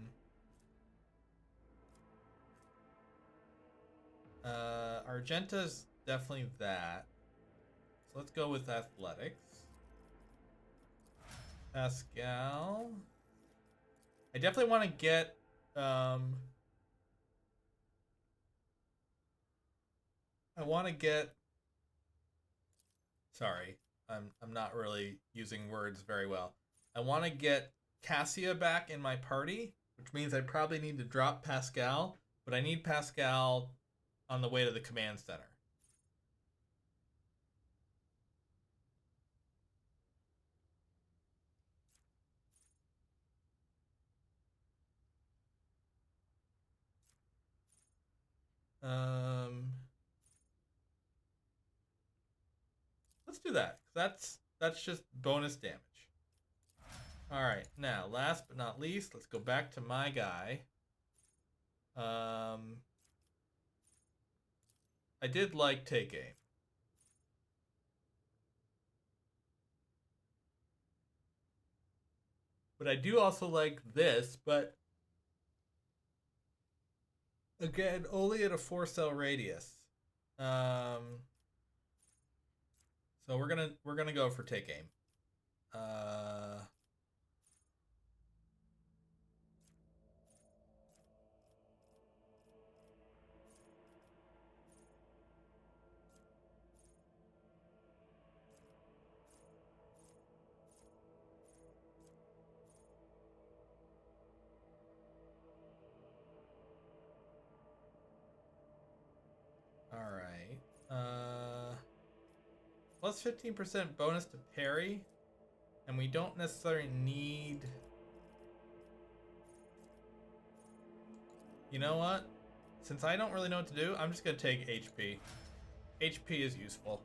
Argenta's definitely that. So let's go with athletics. Pascal. I definitely want to get I want to get sorry, I'm not really using words very well. I want to get Cassia back in my party, which means I probably need to drop Pascal, but I need Pascal on the way to the command center. Let's do that. That's just bonus damage. All right, now last but not least, let's go back to my guy. I did like Take Aim. But I do also like this, but again, only at a 4-cell radius. So we're gonna go for Take Aim. Uh. All right. Plus 15% bonus to parry, and we don't necessarily need. You know what? Since I don't really know what to do, I'm just gonna take HP. HP is useful.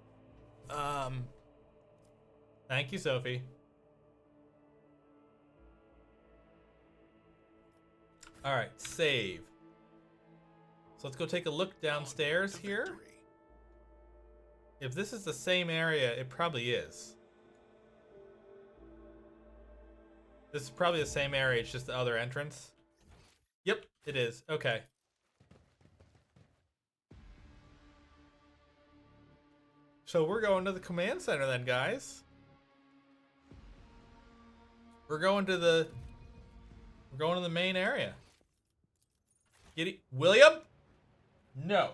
Thank you, Sophie. All right, save. So let's go take a look downstairs To here. victory. If this is the same area, it probably is. This is probably the same area, it's just the other entrance. Yep, it is. Okay. So we're going to the command center then, guys. We're going to the main area. Giddy William? No.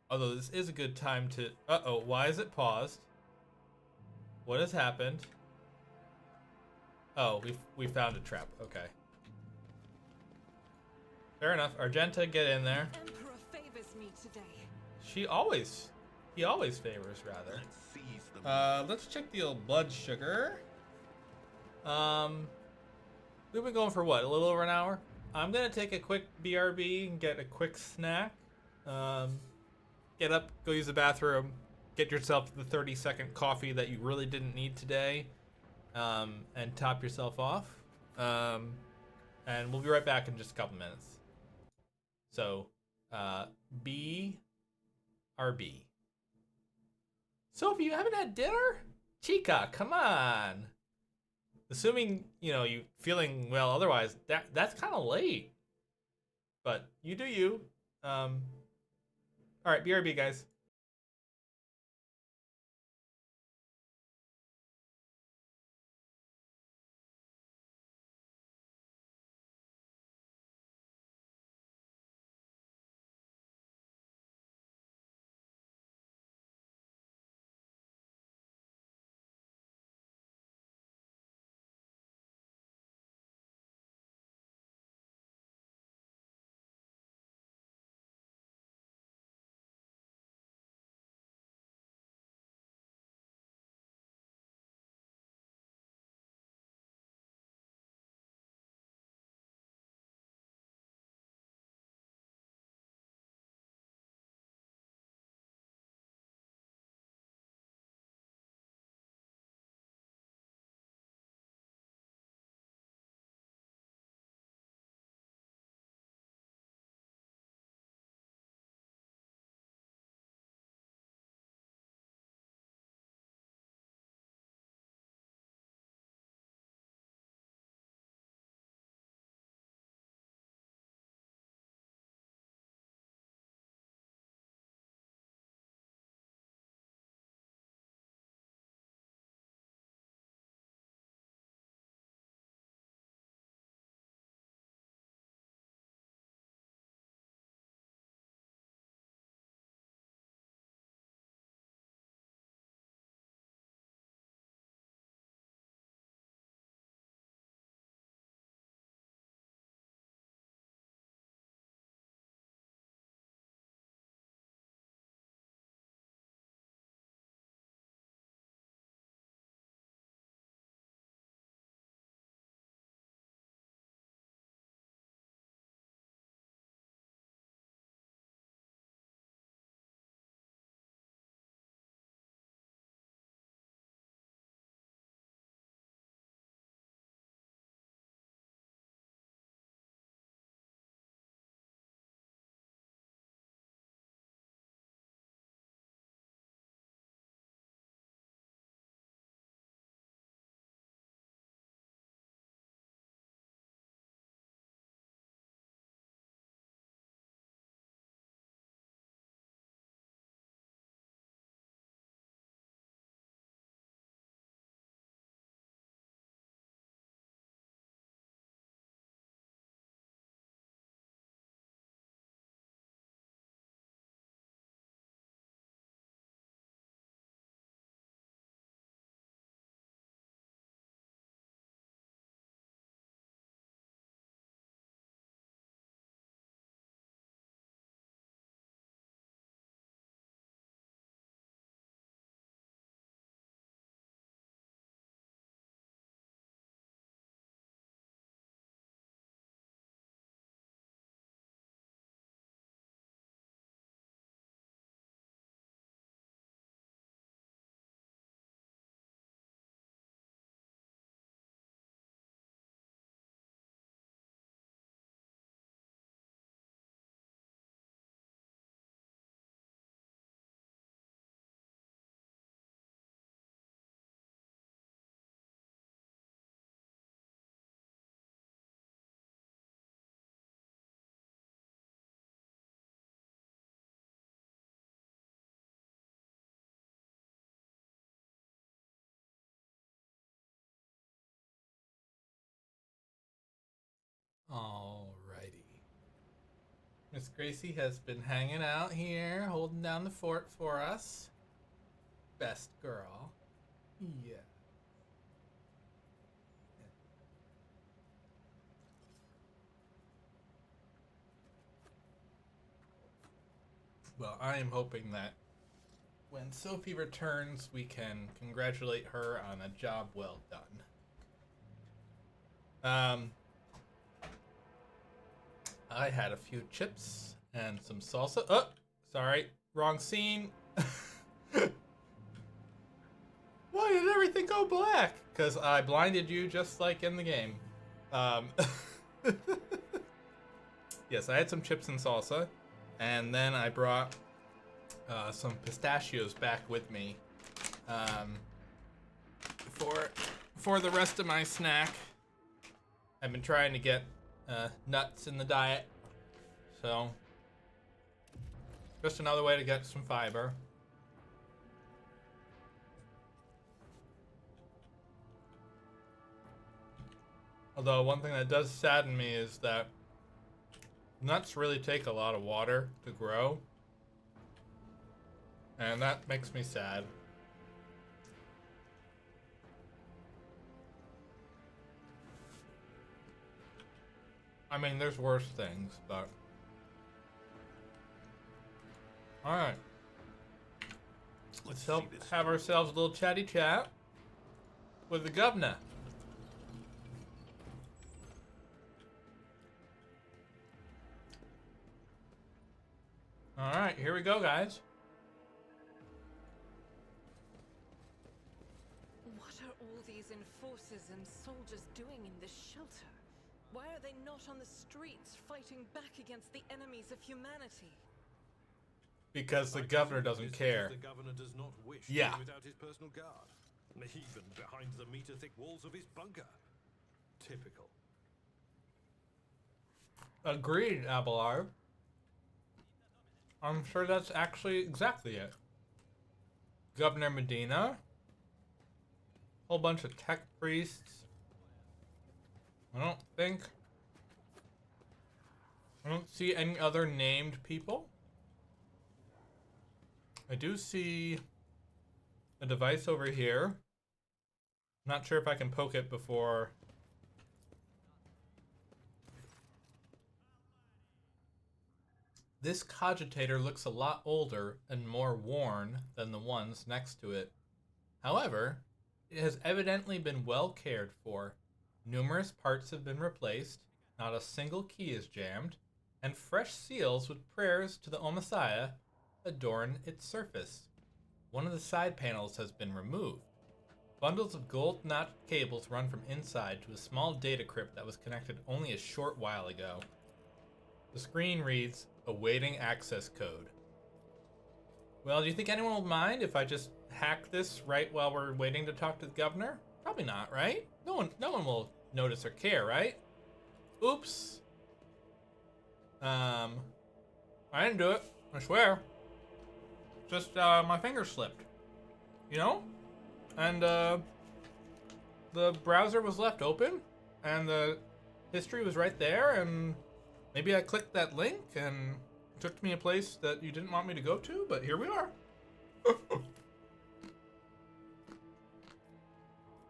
Although this is a good time to... Uh-oh, why is it paused? What has happened? Oh, we found a trap. Okay. Fair enough. Argenta, get in there. Emperor favors me today. He always favors, rather. Let's seize the Let's check the old blood sugar. We've been going for what, a little over an hour? I'm gonna take a quick BRB and get a quick snack. Get up, go use the bathroom, get yourself the 30-second coffee that you really didn't need today, and top yourself off. And we'll be right back in just a couple minutes. So, BRB. Sophie, you haven't had dinner? Chica, come on. Assuming, you feeling well otherwise, that's kind of late. But you do you. All right, BRB, guys. Alrighty. Miss Gracie has been hanging out here, holding down the fort for us. Best girl. Yeah. Well, I am hoping that when Sophie returns, we can congratulate her on a job well done. I had a few chips and some salsa. Oh, sorry, wrong scene. Why did everything go black? Because I blinded you just like in the game. Yes, I had some chips and salsa, and then I brought some pistachios back with me for the rest of my snack. I've been trying to get nuts in the diet, so just another way to get some fiber. Although one thing that does sadden me is that nuts really take a lot of water to grow, and that makes me sad. I mean, there's worse things, but... Alright. Let's have ourselves a little chatty chat with the governor. Alright, here we go, guys. What are all these enforcers and soldiers doing in this shelter? Why are they not on the streets fighting back against the enemies of humanity? Because the governor doesn't care. The governor does not wish to Yeah. be without his personal guard, even behind the meter-thick walls of his bunker. Typical. Agreed, Abelard. I'm sure that's actually exactly it. Governor Medina. Whole bunch of tech priests. I don't see any other named people. I do see a device over here. Not sure if I can poke it before. This cogitator looks a lot older and more worn than the ones next to it. However, it has evidently been well cared for. Numerous parts have been replaced, not a single key is jammed, and fresh seals with prayers to the Omessiah adorn its surface. One of the side panels has been removed. Bundles of gold-notched cables run from inside to a small data crypt that was connected only a short while ago. The screen reads, awaiting access code. Well, do you think anyone will mind if I just hack this right while we're waiting to talk to the governor? Probably not, right? No one will notice or care, right? Oops. I didn't do it. I swear. Just, my finger slipped. You know? And, the browser was left open, and the history was right there, and maybe I clicked that link, and it took me a place that you didn't want me to go to, but here we are.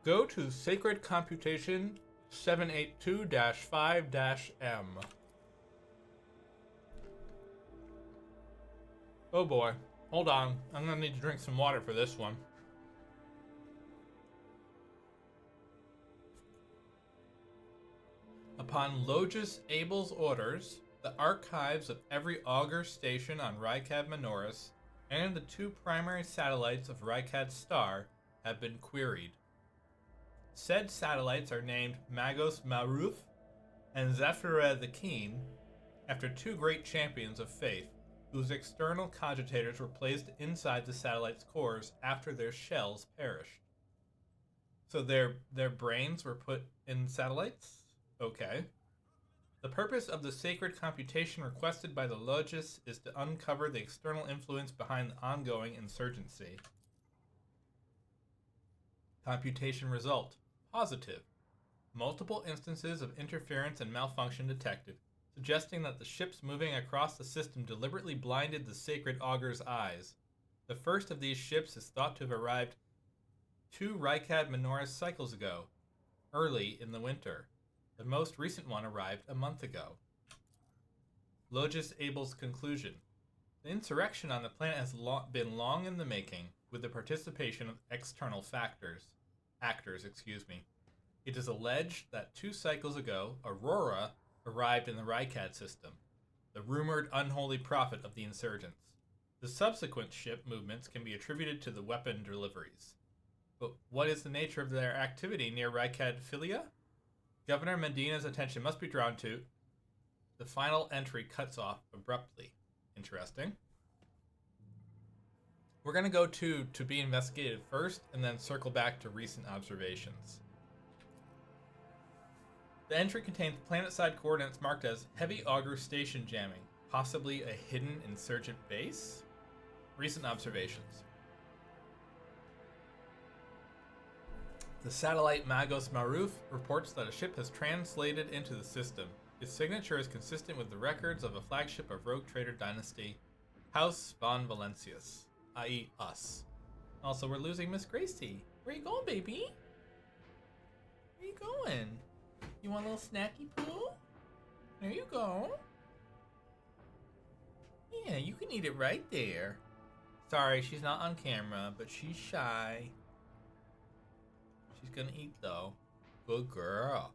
Go to Sacred Computation 782-5-M. Oh boy. Hold on. I'm gonna need to drink some water for this one. Upon Logis Abel's orders, the archives of every augur station on Rykad Minoris and the two primary satellites of Rykad's star have been queried. Said satellites are named Magos Maruf and Zephyra the Keen, after two great champions of faith, whose external cogitators were placed inside the satellite's cores after their shells perished. So their brains were put in satellites? Okay. The purpose of the sacred computation requested by the Logis is to uncover the external influence behind the ongoing insurgency. Computation result: positive. Multiple instances of interference and malfunction detected, suggesting that the ships moving across the system deliberately blinded the sacred auger's eyes. The first of these ships is thought to have arrived 2 Rykad Minoris cycles ago, early in the winter. The most recent one arrived a month ago. Logis Abel's conclusion. The insurrection on the planet has been long in the making, with the participation of external actors. It is alleged that 2 cycles ago, Aurora arrived in the Rykad system, the rumored unholy prophet of the insurgents. The subsequent ship movements can be attributed to the weapon deliveries. But what is the nature of their activity near Rykad Philia? Governor Medina's attention must be drawn to. The final entry cuts off abruptly. Interesting. We're going to go to be investigated first, and then circle back to recent observations. The entry contains planet-side coordinates marked as Heavy Auger Station jamming, possibly a hidden insurgent base? Recent observations. The satellite Magos Maruf reports that a ship has translated into the system. Its signature is consistent with the records of a flagship of Rogue Trader Dynasty, House von Valencius, i.e. us. Also, we're losing Miss Gracie. Where you going, baby? Where you going? You want a little snacky poo? There you go. Yeah, you can eat it right there. Sorry, she's not on camera, but she's shy. She's gonna eat, though. Good girl.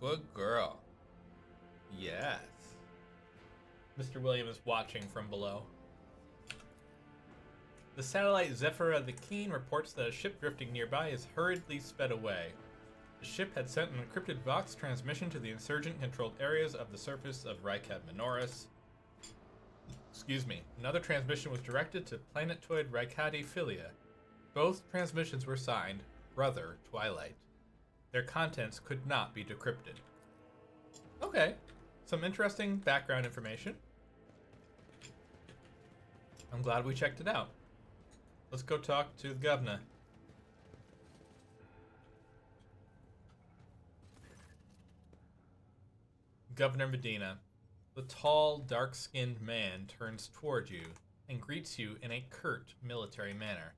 Good girl. Yes. Mr. William is watching from below. The satellite Zephyra the Keen reports that a ship drifting nearby is hurriedly sped away. The ship had sent an encrypted Vox transmission to the insurgent-controlled areas of the surface of Rykad Minoris. Another transmission was directed to planetoid Rykadi Philia. Both transmissions were signed Brother Twilight. Their contents could not be decrypted. Okay, some interesting background information. I'm glad we checked it out. Let's go talk to the governor. Governor Medina. The tall, dark-skinned man turns toward you and greets you in a curt military manner.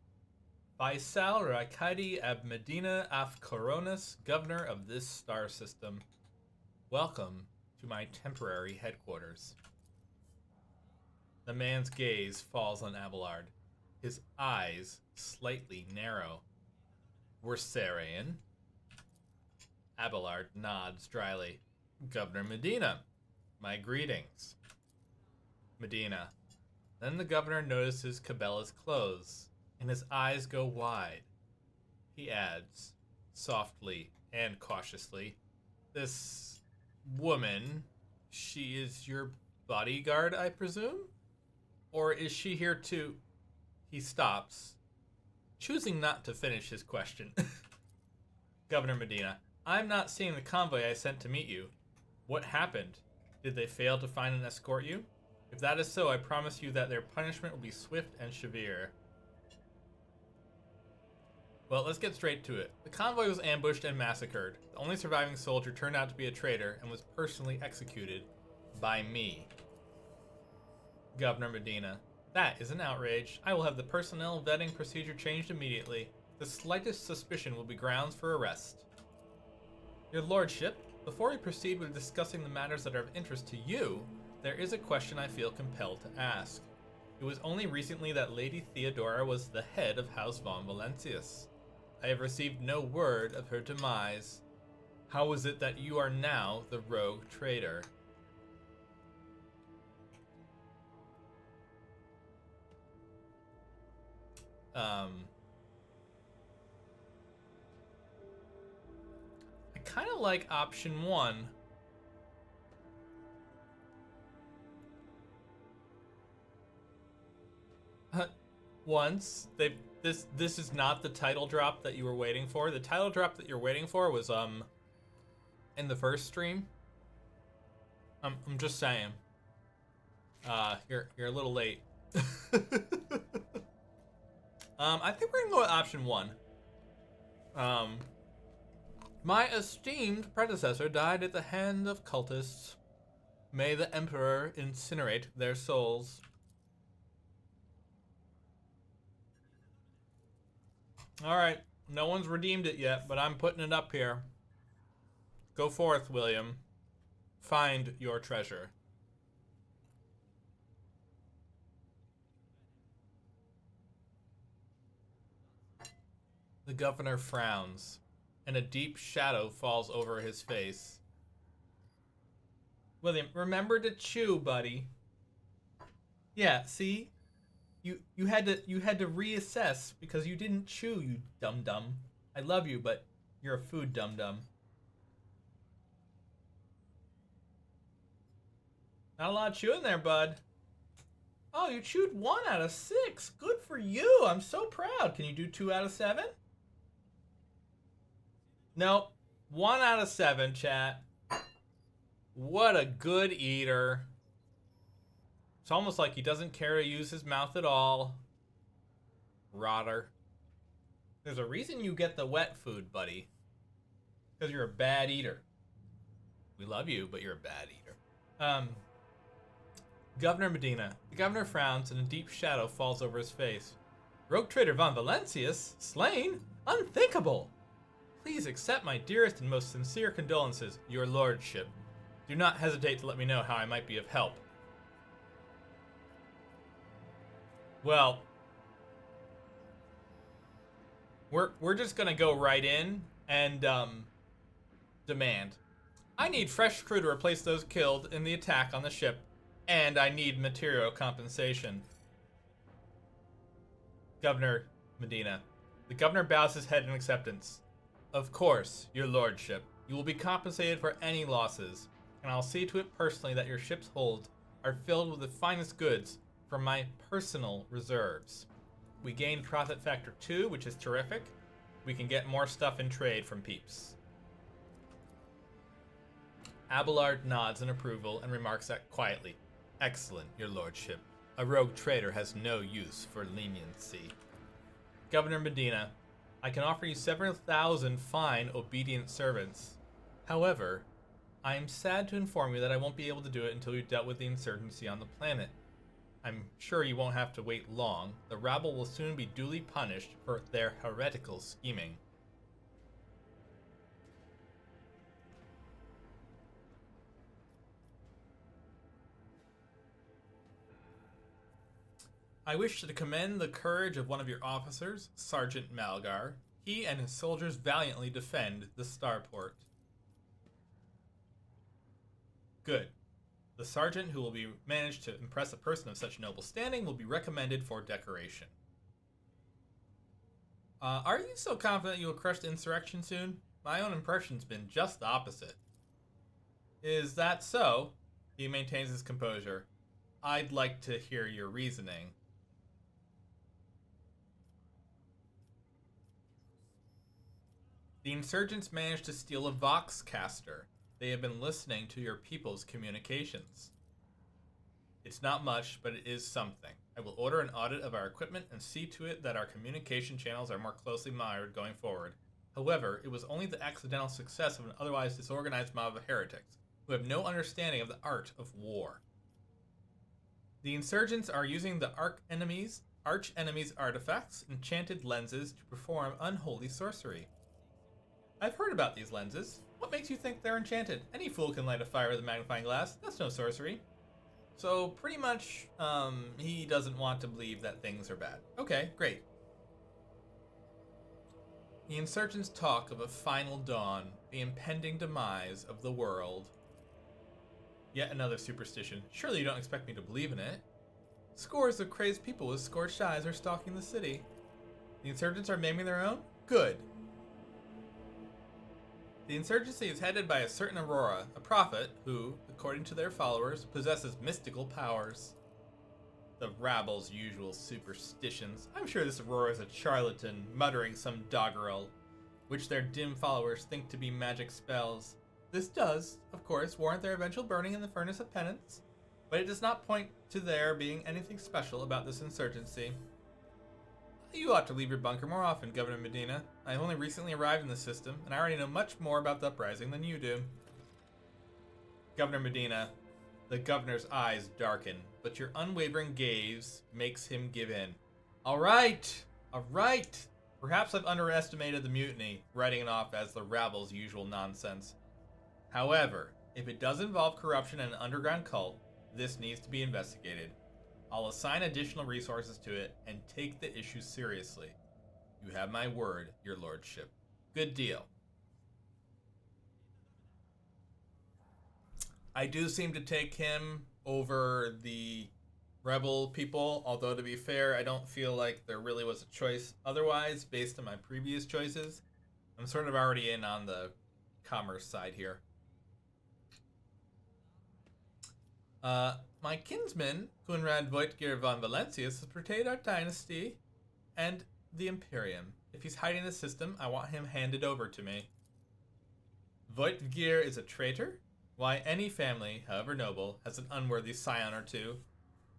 Faisal Rykadi ab Medina af Coronis, governor of this star system. Welcome to my temporary headquarters. The man's gaze falls on Abelard. His eyes slightly narrow. Wersarian. Abelard nods dryly. Governor Medina, my greetings. Medina. Then the governor notices Cabela's clothes, and his eyes go wide. He adds, softly and cautiously, this woman, she is your bodyguard, I presume? Or is she here to... He stops, choosing not to finish his question. Governor Medina, I'm not seeing the convoy I sent to meet you. What happened? Did they fail to find and escort you? If that is so, I promise you that their punishment will be swift and severe. Well, let's get straight to it. The convoy was ambushed and massacred. The only surviving soldier turned out to be a traitor and was personally executed by me. Governor Medina, that is an outrage. I will have the personnel vetting procedure changed immediately. The slightest suspicion will be grounds for arrest. Your lordship, before we proceed with discussing the matters that are of interest to you, there is a question I feel compelled to ask. It was only recently that Lady Theodora was the head of House von Valencius. I have received no word of her demise. How is it that you are now the rogue traitor? I kind of like option 1. Once this is not the title drop that you were waiting for. The title drop that you're waiting for was in the first stream. I'm just saying. You're a little late. I think we're gonna go with option 1. My esteemed predecessor died at the hand of cultists. May the Emperor incinerate their souls. Alright, no one's redeemed it yet, but I'm putting it up here. Go forth, William. Find your treasure. The governor frowns, and a deep shadow falls over his face. William, remember to chew, buddy. Yeah, see? You had to reassess because you didn't chew, you dum-dum. I love you, but you're a food dum-dum. Not a lot of chewing there, bud. Oh, you chewed 1 out of 6. Good for you. I'm so proud. Can you do 2 out of 7? Nope. 1 out of 7, chat. What a good eater. It's almost like he doesn't care to use his mouth at all. Rotter. There's a reason you get the wet food, buddy. Because you're a bad eater. We love you, but you're a bad eater. Governor Medina. The governor frowns and a deep shadow falls over his face. Rogue trader Von Valancius? Slain? Unthinkable! Please accept my dearest and most sincere condolences, your lordship. Do not hesitate to let me know how I might be of help. Well, we're just gonna go right in and demand. I need fresh crew to replace those killed in the attack on the ship, and I need material compensation. Governor Medina. The governor bows his head in acceptance. Of course, your lordship. You will be compensated for any losses, and I'll see to it personally that your ship's holds are filled with the finest goods from my personal reserves. We gained profit factor 2, which is terrific. We can get more stuff in trade from peeps. Abelard nods in approval and remarks that quietly. Excellent, your lordship. A rogue trader has no use for leniency. Governor Medina, I can offer you several thousand fine, obedient servants. However, I am sad to inform you that I won't be able to do it until you've dealt with the insurgency on the planet. I'm sure you won't have to wait long. The rabble will soon be duly punished for their heretical scheming. I wish to commend the courage of one of your officers, Sergeant Malgar. He and his soldiers valiantly defend the starport. Good. The sergeant who will be managed to impress a person of such noble standing will be recommended for decoration. Are you so confident you will crush the insurrection soon? My own impression's been just the opposite. Is that so? He maintains his composure. I'd like to hear your reasoning. The insurgents managed to steal a Voxcaster. They have been listening to your people's communications. It's not much, but it is something. I will order an audit of our equipment and see to it that our communication channels are more closely monitored going forward. However, it was only the accidental success of an otherwise disorganized mob of heretics, who have no understanding of the art of war. The insurgents are using the arch-enemy's artifacts, enchanted lenses, to perform unholy sorcery. I've heard about these lenses. What makes you think they're enchanted? Any fool can light a fire with a magnifying glass. That's no sorcery. So, pretty much, he doesn't want to believe that things are bad. Okay, great. The insurgents talk of a final dawn, the impending demise of the world. Yet another superstition. Surely you don't expect me to believe in it. Scores of crazed people with scorched eyes are stalking the city. The insurgents are maiming their own? Good. The insurgency is headed by a certain Aurora, a prophet who, according to their followers, possesses mystical powers. The rabble's usual superstitions. I'm sure this Aurora is a charlatan, muttering some doggerel, which their dim followers think to be magic spells. This does, of course, warrant their eventual burning in the furnace of penance, but it does not point to there being anything special about this insurgency. You ought to leave your bunker more often, Governor Medina. I have only recently arrived in the system, and I already know much more about the uprising than you do. Governor Medina, the governor's eyes darken, but your unwavering gaze makes him give in. All right. Perhaps I've underestimated the mutiny, writing it off as the rabble's usual nonsense. However, if it does involve corruption and an underground cult, this needs to be investigated. I'll assign additional resources to it and take the issue seriously. You have my word, your lordship. Good deal. I do seem to take him over the rebel people, although to be fair, I don't feel like there really was a choice otherwise based on my previous choices. I'm sort of already in on the commerce side here. My kinsman, Kunrad Voigtgeir von Valancius, has betrayed our dynasty and the Imperium. If he's hiding the system, I want him handed over to me. Voigtgeir is a traitor? Why, any family, however noble, has an unworthy scion or two.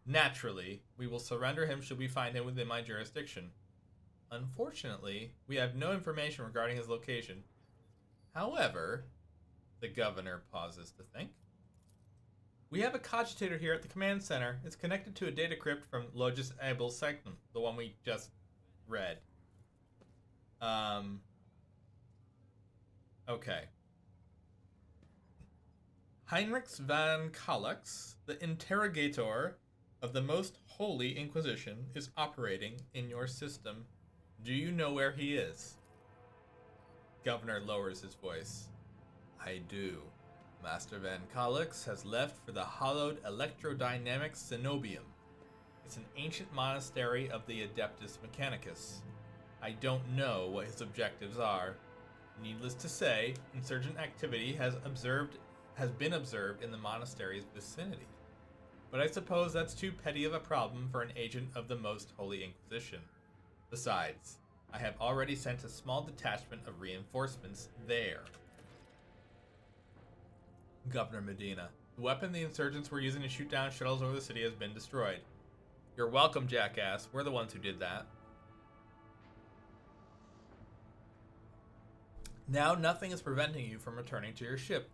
Naturally, we will surrender him should we find him within my jurisdiction. Unfortunately, we have no information regarding his location. However, the governor pauses to think. We have a cogitator here at the command center. It's connected to a data crypt from Logis Abel Sanctum, the one we just read. Okay. Heinrichs van Kalax, the interrogator of the Most Holy Inquisition, is operating in your system. Do you know where he is? Governor lowers his voice. I do. Master Van Kalax has left for the hallowed electrodynamic Cenobium. It's an ancient monastery of the Adeptus Mechanicus. I don't know what his objectives are. Needless to say, insurgent activity has been observed in the monastery's vicinity. But I suppose that's too petty of a problem for an agent of the Most Holy Inquisition. Besides, I have already sent a small detachment of reinforcements there. Governor Medina, the weapon the insurgents were using to shoot down shuttles over the city has been destroyed. You're welcome, jackass. We're the ones who did that. Now nothing is preventing you from returning to your ship.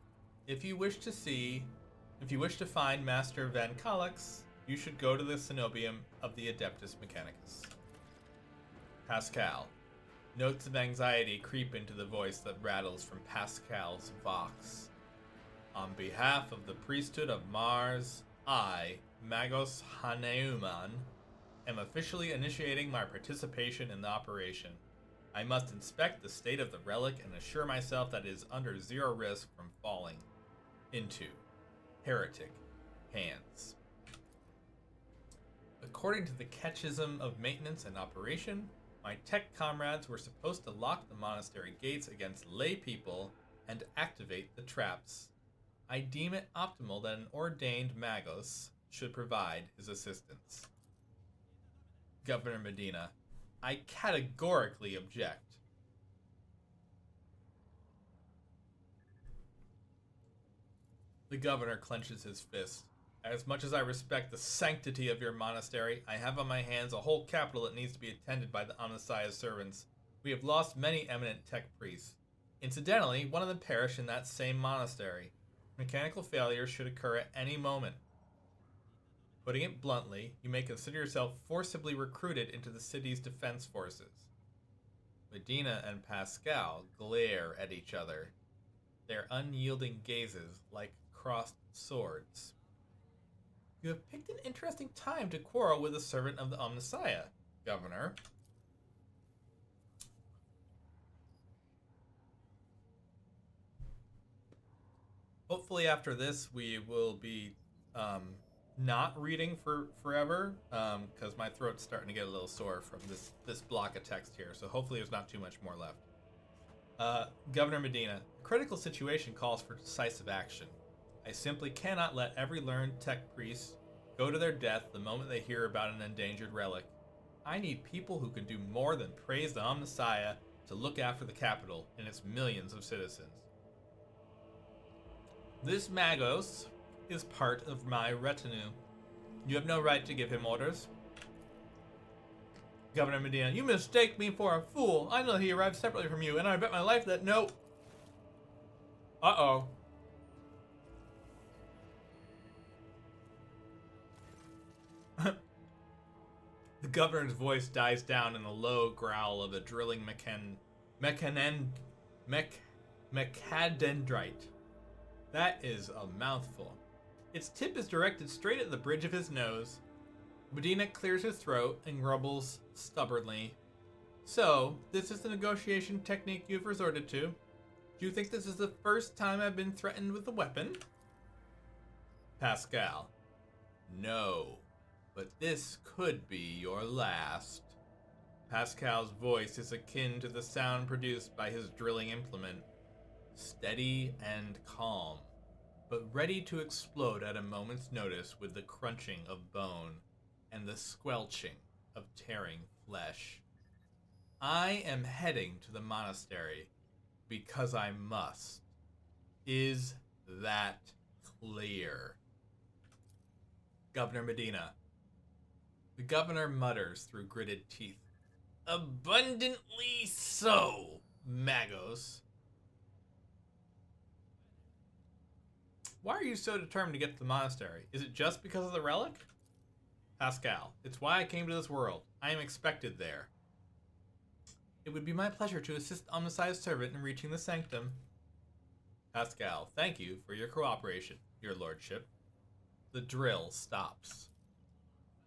If you wish to find Master Van Kalax, you should go to the Cenobium of the Adeptus Mechanicus. Pascal. Notes of anxiety creep into the voice that rattles from Pascal's vox. On behalf of the priesthood of Mars, I, Magos Haneuman, am officially initiating my participation in the operation. I must inspect the state of the relic and assure myself that it is under zero risk from falling into heretic hands. According to the Catechism of Maintenance and Operation, my tech comrades were supposed to lock the monastery gates against lay people and activate the traps. I deem it optimal that an ordained magos should provide his assistance. Governor Medina, I categorically object. The governor clenches his fist. As much as I respect the sanctity of your monastery, I have on my hands a whole capital that needs to be attended by the Omnissiah's servants. We have lost many eminent tech priests. Incidentally, one of them perished in that same monastery. Mechanical failure should occur at any moment. Putting it bluntly, you may consider yourself forcibly recruited into the city's defense forces. Medina and Pascal glare at each other, their unyielding gazes like crossed swords. You have picked an interesting time to quarrel with a servant of the Omnissiah, Governor. Hopefully after this we will be not reading for forever, because my throat's starting to get a little sore from this block of text here, so hopefully there's not too much more left. Governor Medina, a critical situation calls for decisive action. I simply cannot let every learned tech priest go to their death the moment they hear about an endangered relic. I need people who can do more than praise the Omnissiah to look after the capital and its millions of citizens. This Magos is part of my retinue. You have no right to give him orders. Governor Medina, you mistake me for a fool. I know he arrived separately from you, and I bet my life that no. Uh-oh. The governor's voice dies down in the low growl of a drilling mechadendrite. That is a mouthful. Its tip is directed straight at the bridge of his nose. Medina clears his throat and grumbles stubbornly. So, this is the negotiation technique you've resorted to? Do you think this is the first time I've been threatened with a weapon? Pascal. No, but this could be your last. Pascal's voice is akin to the sound produced by his drilling implement. Steady and calm, but ready to explode at a moment's notice with the crunching of bone and the squelching of tearing flesh. I am heading to the monastery because I must. Is that clear? Governor Medina. The governor mutters through gritted teeth. Abundantly so, Magos. Why are you so determined to get to the monastery? Is it just because of the relic? Pascal, it's why I came to this world. I am expected there. It would be my pleasure to assist Omnissiah's servant in reaching the sanctum. Pascal, thank you for your cooperation, your lordship. The drill stops.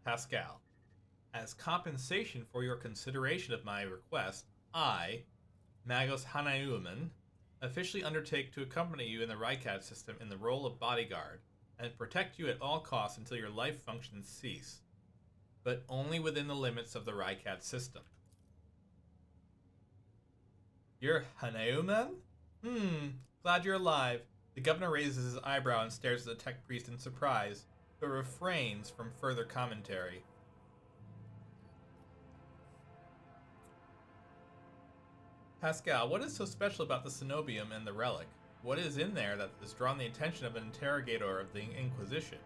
Pascal, as compensation for your consideration of my request, I, Magos Hanauman, officially undertake to accompany you in the Rykat system in the role of bodyguard and protect you at all costs until your life functions cease, but only within the limits of the Rykat system. You're Hanauman? Glad you're alive. The governor raises his eyebrow and stares at the tech priest in surprise, but refrains from further commentary. Pascal, what is so special about the cenobium and the relic? What is in there that has drawn the attention of an interrogator of the Inquisition?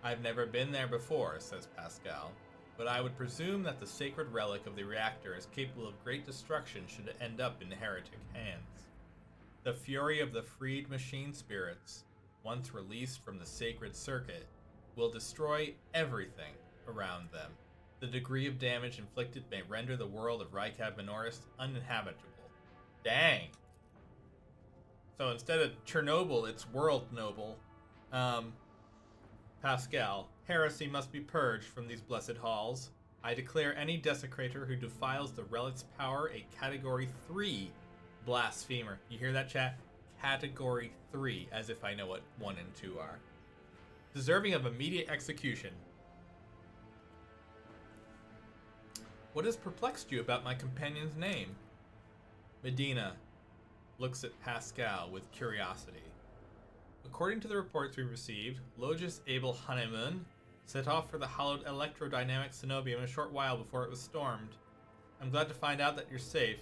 I've never been there before, says Pascal, but I would presume that the sacred relic of the reactor is capable of great destruction should it end up in heretic hands. The fury of the freed machine spirits, once released from the sacred circuit, will destroy everything around them. The degree of damage inflicted may render the world of Rykab Minoris uninhabitable. Dang. So instead of Chernobyl, it's World Noble. Pascal, heresy must be purged from these blessed halls. I declare any desecrator who defiles the relic's power a Category 3 blasphemer. You hear that, chat? Category 3, as if I know what 1 and 2 are. Deserving of immediate execution. What has perplexed you about my companion's name? Medina looks at Pascal with curiosity. According to the reports we received, Logis Abel Hanauman set off for the hallowed electrodynamic cenobium a short while before it was stormed. I'm glad to find out that you're safe.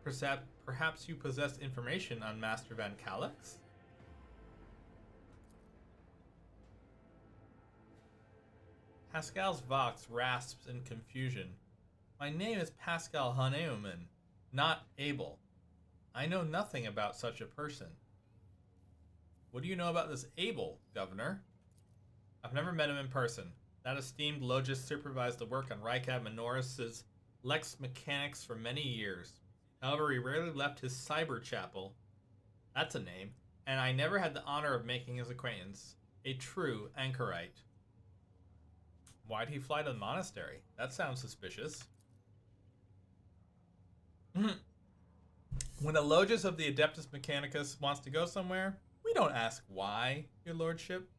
Perhaps you possess information on Master Van Calyx? Pascal's vox rasps in confusion. My name is Pascal Hanauman, not Abel. I know nothing about such a person. What do you know about this Abel, Governor? I've never met him in person. That esteemed Logis supervised the work on Rykab Minoris' Lex Mechanics for many years. However, he rarely left his cyber chapel. That's a name. And I never had the honor of making his acquaintance. A true anchorite. Why'd he fly to the monastery? That sounds suspicious. When a Logis of the Adeptus Mechanicus wants to go somewhere, we don't ask why, your lordship.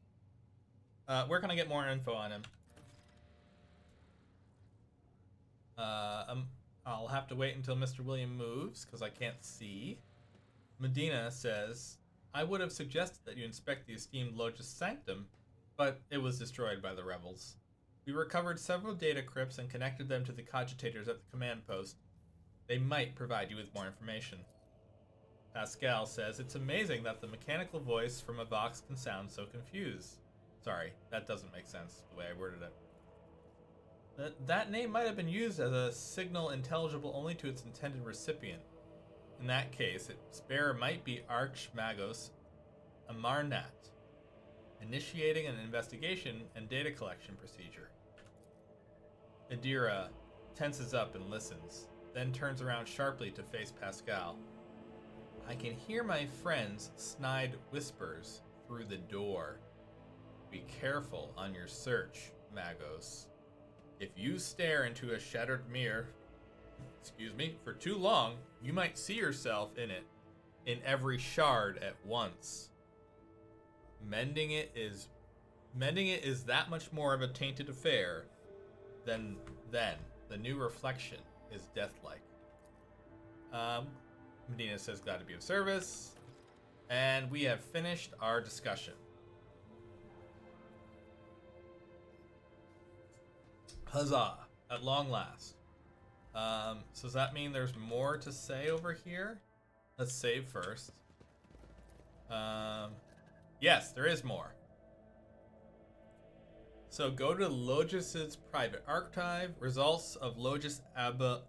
Where can I get more info on him? I'll have to wait until Mr. William moves, because I can't see. Medina says, I would have suggested that you inspect the esteemed Logis Sanctum, but it was destroyed by the rebels. We recovered several data crypts and connected them to the cogitators at the command post. They might provide you with more information. Pascal says, it's amazing that the mechanical voice from a Vox can sound so confused. Sorry, that doesn't make sense the way I worded it. That name might have been used as a signal intelligible only to its intended recipient. In that case, its bearer might be Archmagos Amarnat, initiating an investigation and data collection procedure. Adira tenses up and listens, then turns around sharply to face Pascal. I can hear my friend's snide whispers through the door. Be careful on your search, Magos. If you stare into a shattered mirror, for too long, you might see yourself in it, in every shard at once. Mending it is that much more of a tainted affair than the new reflection is deathlike. Medina says glad to be of service, and we have finished our discussion. Huzzah, at long last. So does that mean there's more to say over here? Let's save first. Yes, there is more. So go to Logis' private archive, results of Logis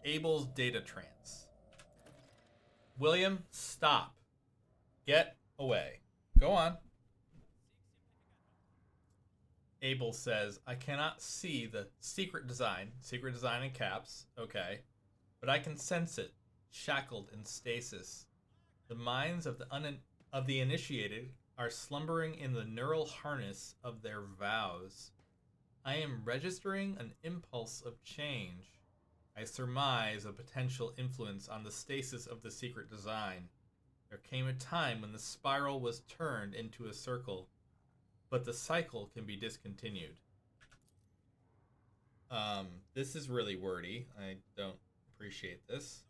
Abel's data trance. William, stop. Get away. Go on. Abel says, I cannot see the secret design in caps, okay, but I can sense it, shackled in stasis. The minds of the initiated are slumbering in the neural harness of their vows. I am registering an impulse of change. I surmise a potential influence on the stasis of the secret design. There came a time when the spiral was turned into a circle, but the cycle can be discontinued. This is really wordy. I don't appreciate this.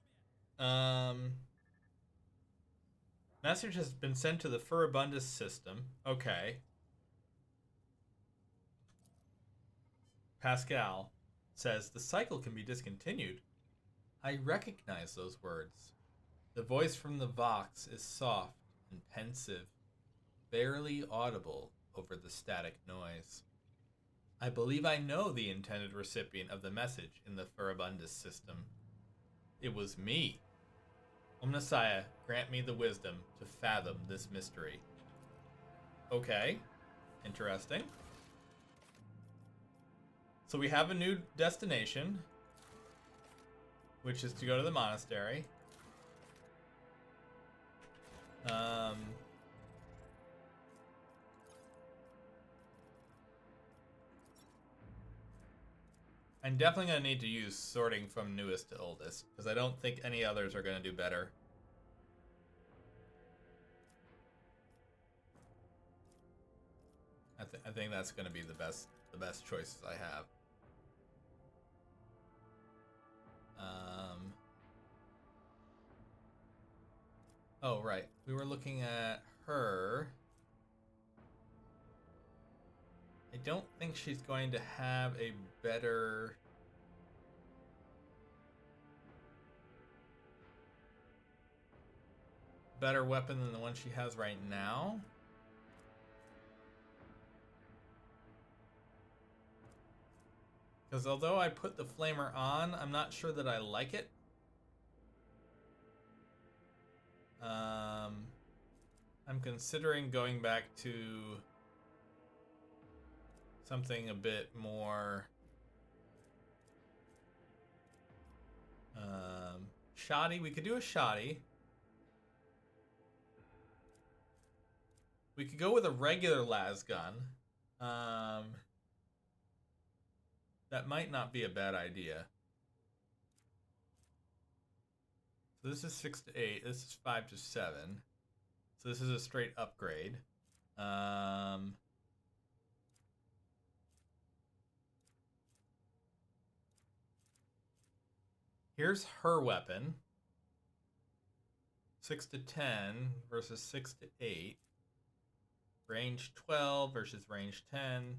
Message has been sent to the Furibundus system. Okay. Pascal says the cycle can be discontinued. I recognize those words. The voice from the Vox is soft and pensive, barely audible over the static noise. I believe I know the intended recipient of the message in the Furibundus system. It was me. Omnissiah, grant me the wisdom to fathom this mystery. Okay, interesting. So we have a new destination, which is to go to the monastery. I'm definitely going to need to use sorting from newest to oldest, because I don't think any others are going to do better. I think that's going to be the best choices I have. Oh, right. We were looking at her. I don't think she's going to have a better... weapon than the one she has right now. Because although I put the flamer on, I'm not sure that I like it. I'm considering going back to something a bit more shoddy. We could do a shoddy. We could go with a regular las gun. That might not be a bad idea. So this is 6 to 8. This is 5 to 7. So this is a straight upgrade. Here's her weapon. 6 to 10 versus 6 to 8. Range 12 versus range 10.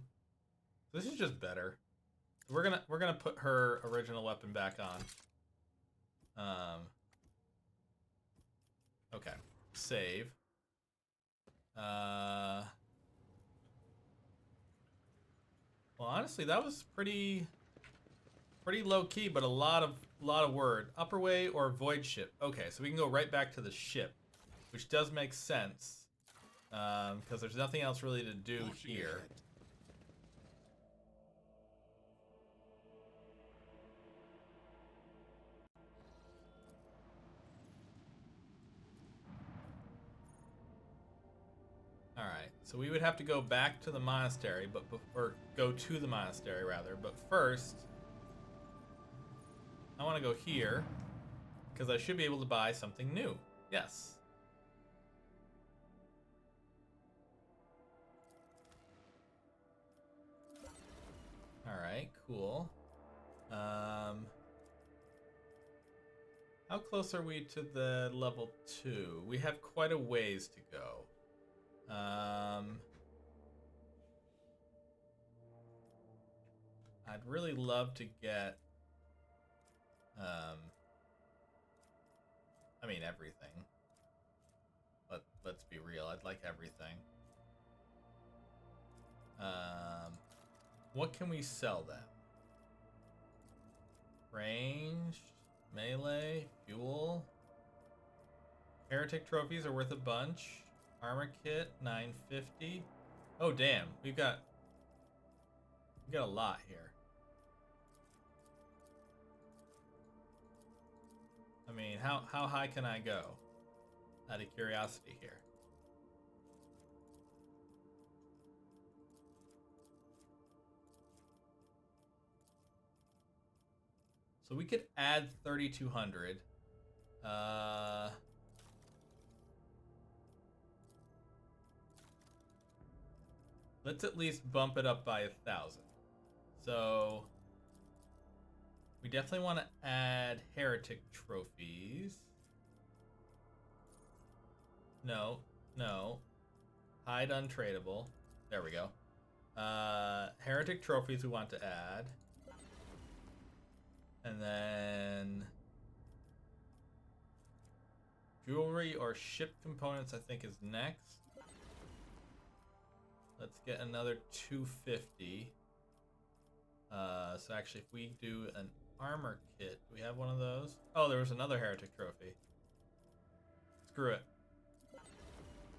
This is just better. We're gonna put her original weapon back on. Okay. Save. Well, honestly, that was pretty Pretty low key, but a lot of word. Upper way or void ship. Okay, so we can go right back to the ship, which does make sense, because there's nothing else really to do Forging here. ahead. All right, so we would have to go back to the monastery, or go to the monastery rather. But first, I want to go here because I should be able to buy something new. Yes. All right, cool. How close are we to the level 2? We have quite a ways to go. I'd really love to get, I mean everything. Let's be real. I'd like everything. What can we sell then? Range, melee, fuel. Heretic trophies are worth a bunch. Armor kit, 950. Oh damn, we got a lot here. I mean, how high can I go? Out of curiosity here. So we could add 3,200. Let's at least bump it up by 1,000. So we definitely want to add heretic trophies. No. Hide untradeable. There we go. Heretic trophies we want to add. And then jewelry or ship components I think is next. Let's get another 250. So actually if we do an armor kit, do we have one of those? Oh, there was another heretic trophy. Screw it.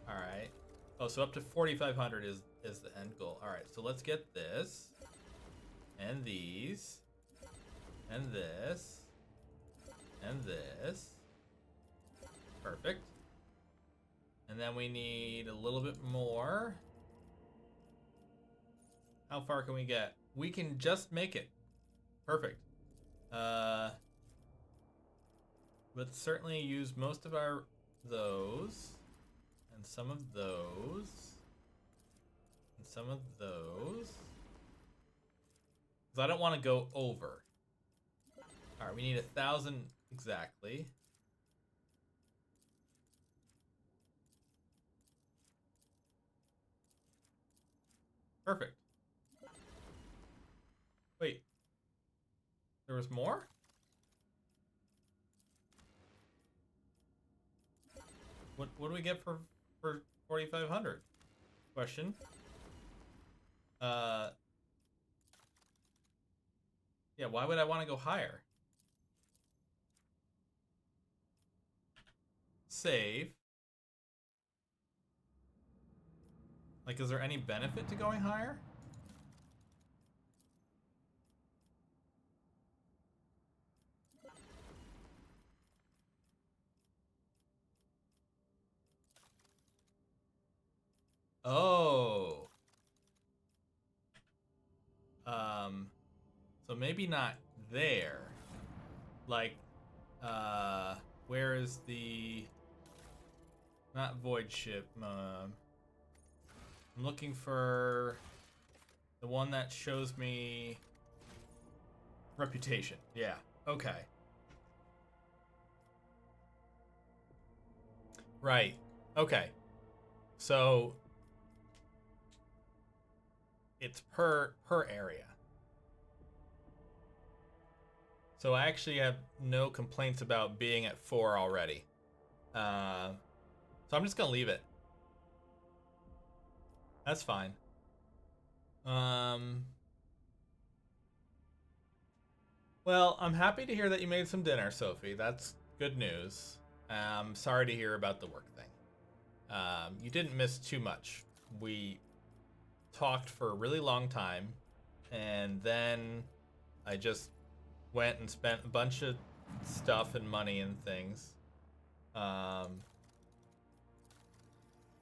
Alright. Oh, so up to 4,500 is the end goal. Alright, so let's get this. And these. And this. And this. Perfect. And then we need a little bit more. How far can we get? We can just make it. Perfect. Let's certainly use most of those. And some of those. And some of those. Because I don't want to go over. Alright, we need 1,000 exactly. Perfect. Wait. There was more? What do we get for 4,500? Question. Yeah, why would I want to go higher? Save. Like, is there any benefit to going higher? Oh. So maybe not there. Like, where is the... Not void ship. I'm looking for the one that shows me reputation. Yeah. Okay. Right. Okay. So it's per area. So I actually have no complaints about being at 4 already. So I'm just gonna leave it. That's fine. Well, I'm happy to hear that you made some dinner, Sophie. That's good news. I'm sorry to hear about the work thing. You didn't miss too much. We talked for a really long time, and then I just went and spent a bunch of stuff and money and things.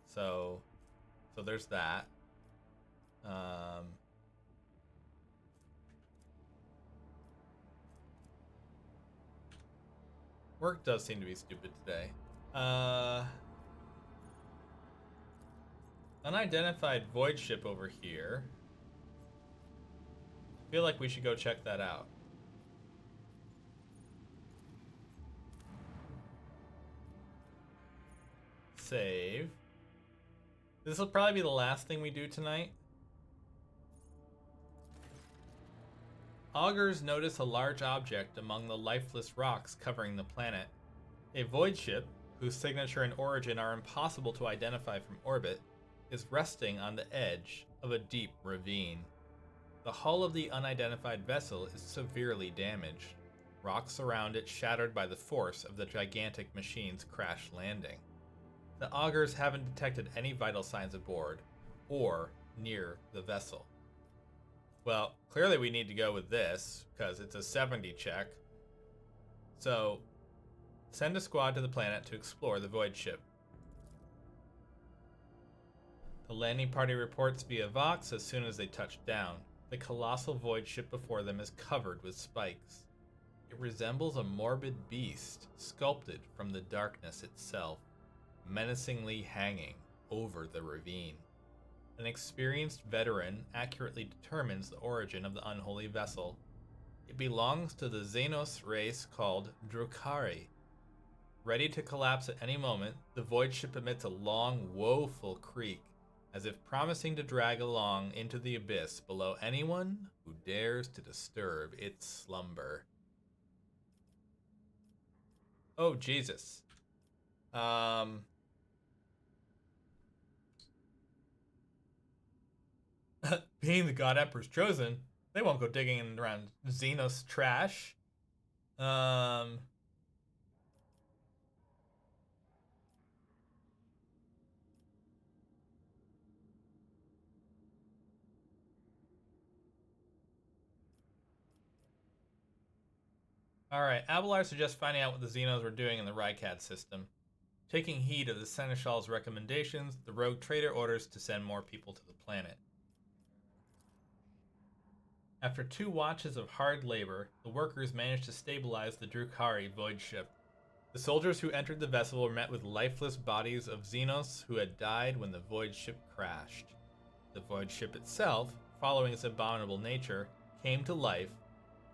So there's that. Work does seem to be stupid today. Unidentified void ship over here. Feel like we should go check that out. Save. This will probably be the last thing we do tonight. Augurs notice a large object among the lifeless rocks covering the planet. A void ship, whose signature and origin are impossible to identify from orbit, is resting on the edge of a deep ravine. The hull of the unidentified vessel is severely damaged, rocks around it shattered by the force of the gigantic machine's crash landing. The augurs haven't detected any vital signs aboard or near the vessel. Well, clearly we need to go with this, because it's a 70 check. So, send a squad to the planet to explore the void ship. The landing party reports via Vox as soon as they touch down. The colossal void ship before them is covered with spikes. It resembles a morbid beast sculpted from the darkness itself, menacingly hanging over the ravine. An experienced veteran accurately determines the origin of the unholy vessel. It belongs to the Xenos race called Drukhari. Ready to collapse at any moment, the void ship emits a long, woeful creak, as if promising to drag along into the abyss below anyone who dares to disturb its slumber. Oh, Jesus. Being the God Emperor's chosen, they won't go digging around Xenos trash. Alright, Abelard suggests finding out what the Xenos were doing in the Rycad system. Taking heed of the Seneschal's recommendations, the rogue trader orders to send more people to the planet. After 2 watches of hard labor, the workers managed to stabilize the Drukhari void ship. The soldiers who entered the vessel were met with lifeless bodies of Xenos who had died when the void ship crashed. The void ship itself, following its abominable nature, came to life,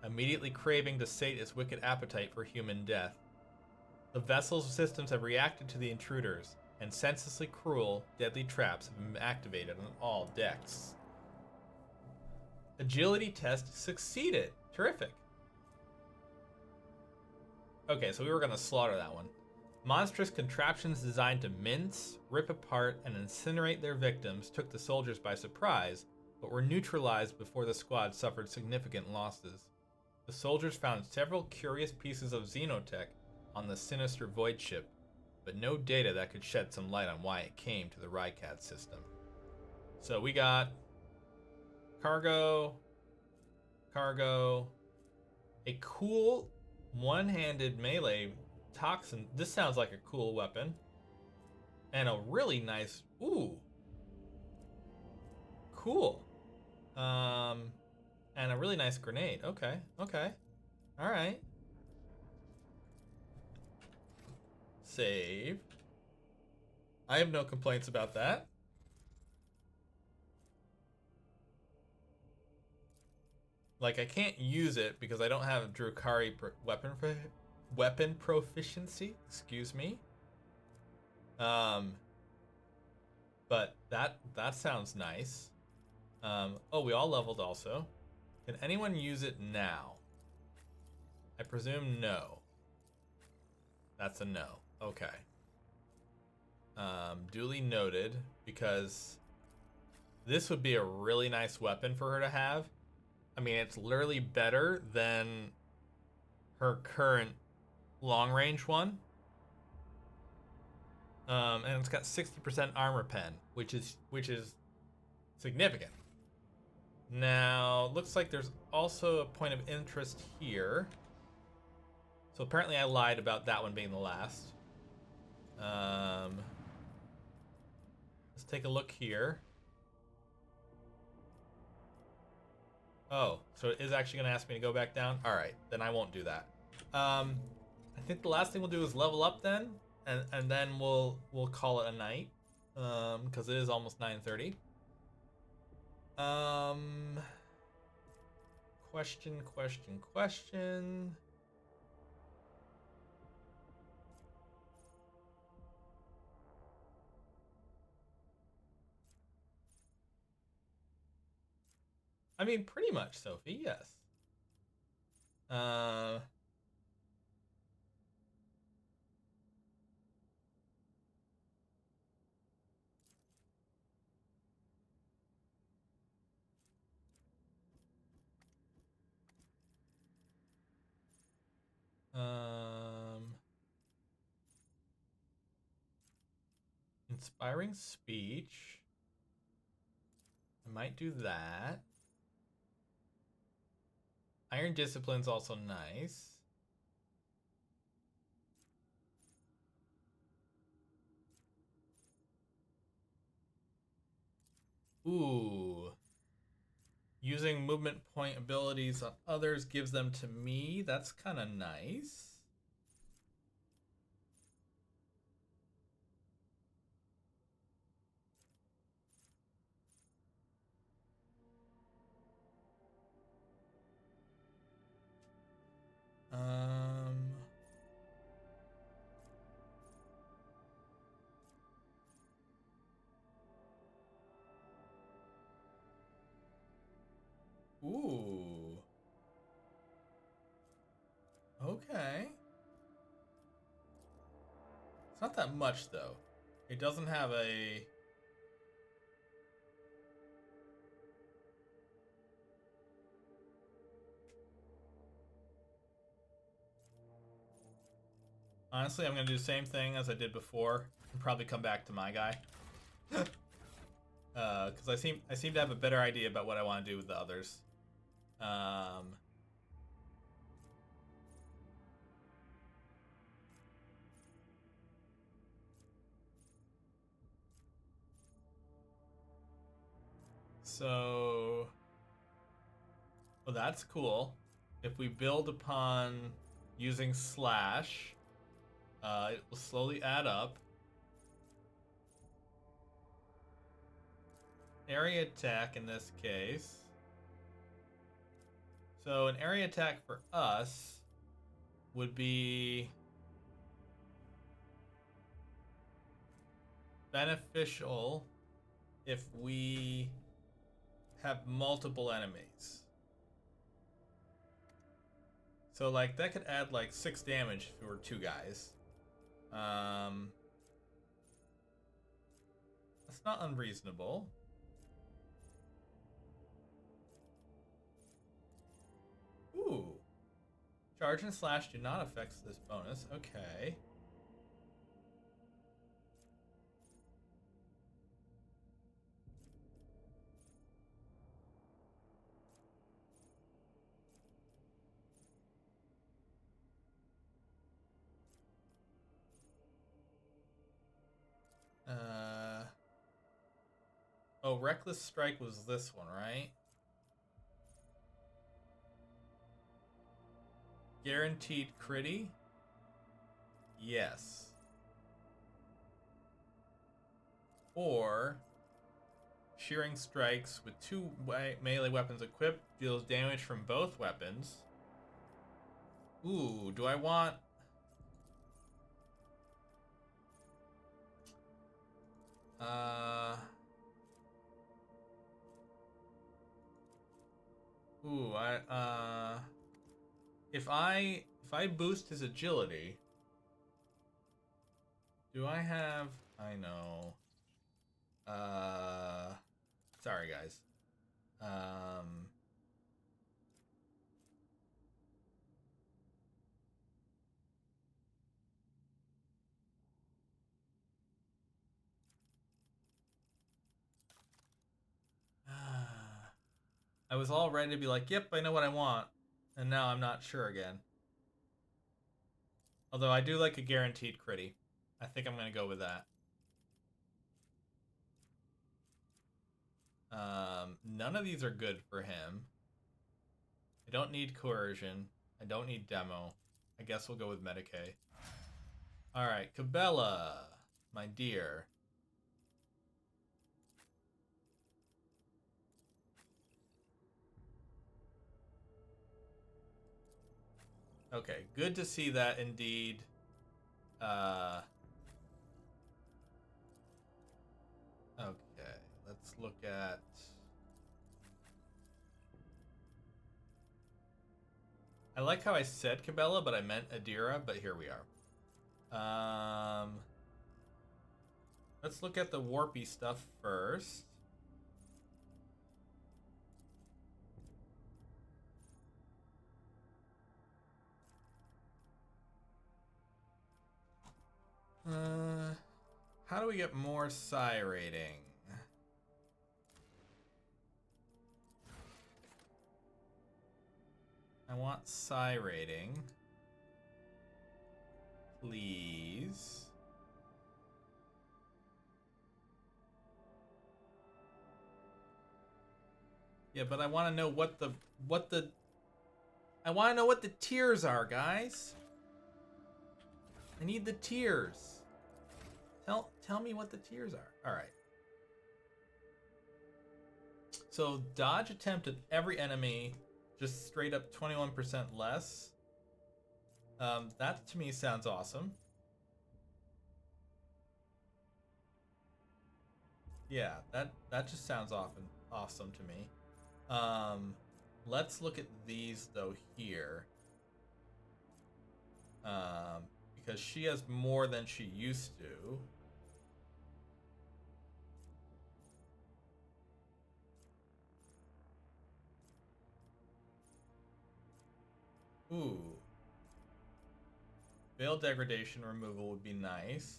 immediately craving to sate its wicked appetite for human death. The vessel's systems have reacted to the intruders, and senselessly cruel, deadly traps have been activated on all decks. Agility test succeeded. Terrific. Okay, so we were going to slaughter that one. Monstrous contraptions designed to mince, rip apart, and incinerate their victims took the soldiers by surprise, but were neutralized before the squad suffered significant losses. The soldiers found several curious pieces of xenotech on the sinister void ship, but no data that could shed some light on why it came to the Rycad system. So we got cargo, a cool one-handed melee toxin. This sounds like a cool weapon. And a really nice, cool. And a really nice grenade. Okay. All right. Save. I have no complaints about that. Like, I can't use it because I don't have Drukhari weapon proficiency. Excuse me. But that sounds nice. Oh, we all leveled also. Can anyone use it now? I presume no. That's a no. Okay. Duly noted, because this would be a really nice weapon for her to have. I mean, it's literally better than her current long range one. And it's got 60% armor pen, which is significant. Now, looks like there's also a point of interest here. So apparently I lied about that one being the last. Let's take a look here. Oh, so it is actually going to ask me to go back down? Alright, then I won't do that. I think the last thing we'll do is level up then, and then we'll call it a night. Because it is almost 9:30. Question. I mean, pretty much, Sophie, yes. Inspiring speech. I might do that. Iron Discipline's also nice. Ooh. Using movement point abilities on others gives them to me. That's kind of nice. Ooh. Okay. It's not that much, though. It doesn't have a... Honestly, I'm going to do the same thing as I did before and probably come back to my guy. Because I seem to have a better idea about what I want to do with the others. So... Well, that's cool. If we build upon using slash, it will slowly add up. Area attack in this case. So an area attack for us would be beneficial if we have multiple enemies. So like that could add like 6 damage if we were 2 guys. That's not unreasonable. Ooh. Charge and slash do not affect this bonus. Okay. Oh, Reckless Strike was this one, right? Guaranteed critty? Yes. Or Shearing Strikes with 2 melee weapons equipped deals damage from both weapons. Ooh, do I want... Ooh, if I boost his agility, do I have... I know. Sorry guys. I was all ready to be like, yep, I know what I want. And now I'm not sure again. Although I do like a guaranteed critty. I think I'm going to go with that. None of these are good for him. I don't need coercion. I don't need demo. I guess we'll go with Medicaid. Alright, Cabela, my dear. Okay, good to see that indeed. Okay, let's look at... I like how I said Cabela, but I meant Adira, but here we are. Let's look at the warpy stuff first. How do we get more psi rating? I want psi rating. Please. Yeah, but I want to know what the I want to know what the tiers are, guys. I need the tiers. Tell me what the tiers are. All right. So dodge attempt at every enemy, just straight up 21% less. That to me sounds awesome. Yeah, that just sounds awesome to me. Let's look at these though here. Because she has more than she used to. Ooh. Veil degradation removal would be nice.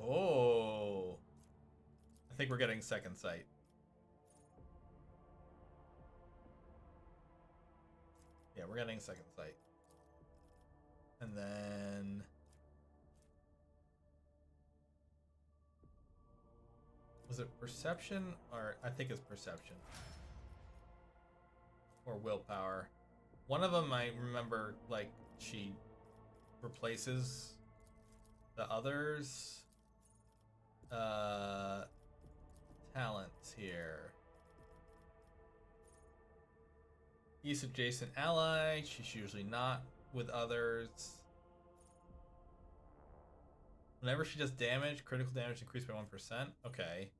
Oh. I think we're getting second sight. Yeah, we're getting second sight. And then... Was it perception? Or I think it's perception. Or willpower. One of them I remember, like, she replaces the others. Talents here. East adjacent ally. She's usually not with others. Whenever she does damage, critical damage increased by 1%. Okay.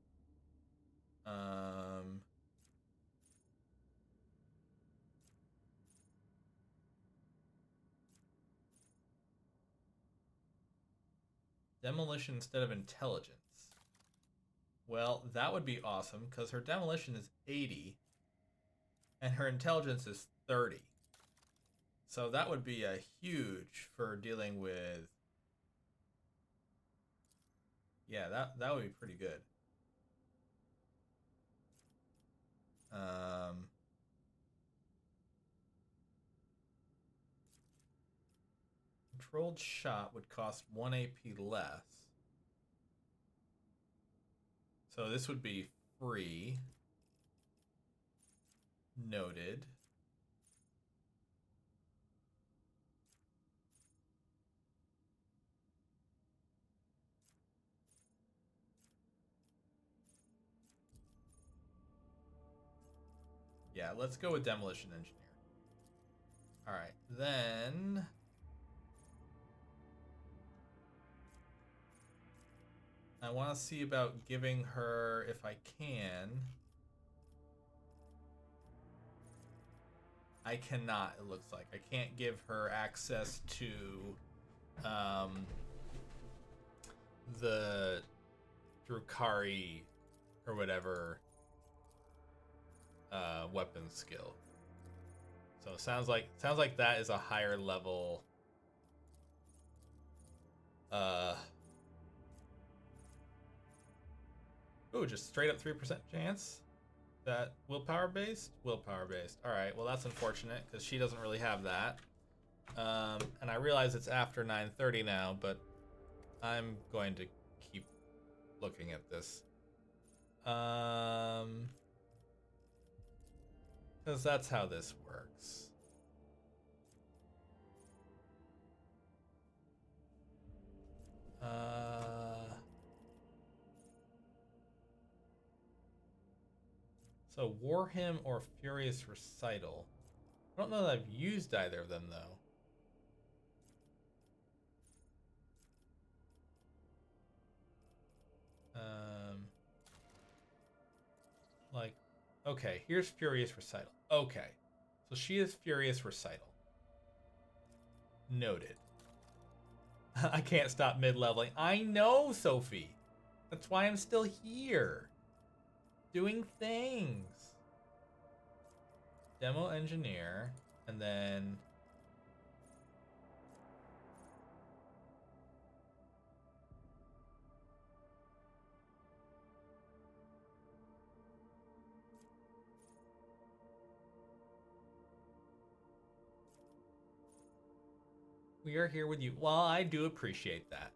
Demolition instead of intelligence. Well, that would be awesome because her demolition is 80 and her intelligence is 30. So that would be a huge for dealing with. Yeah, that would be pretty good. Controlled shot would cost 1 AP less. So this would be free. Noted. Yeah, let's go with Demolition Engineer. Alright, then... I want to see about giving her, if I can... I cannot, it looks like. I can't give her access to the Drukhari or whatever weapon skill. So it sounds like that is a higher level Oh, just straight up 3% chance. That willpower based? Willpower based. Alright, well that's unfortunate because she doesn't really have that. And I realize it's after 9:30 now, but I'm going to keep looking at this. Because that's how this works. So War Hymn or Furious Recital. I don't know that I've used either of them though. Like, okay, here's Furious Recital. Okay, so she is Furious Recital. Noted. I can't stop mid-leveling. I know, Sophie. That's why I'm still here. Doing things. Demo engineer, and then we are here with you. Well, I do appreciate that.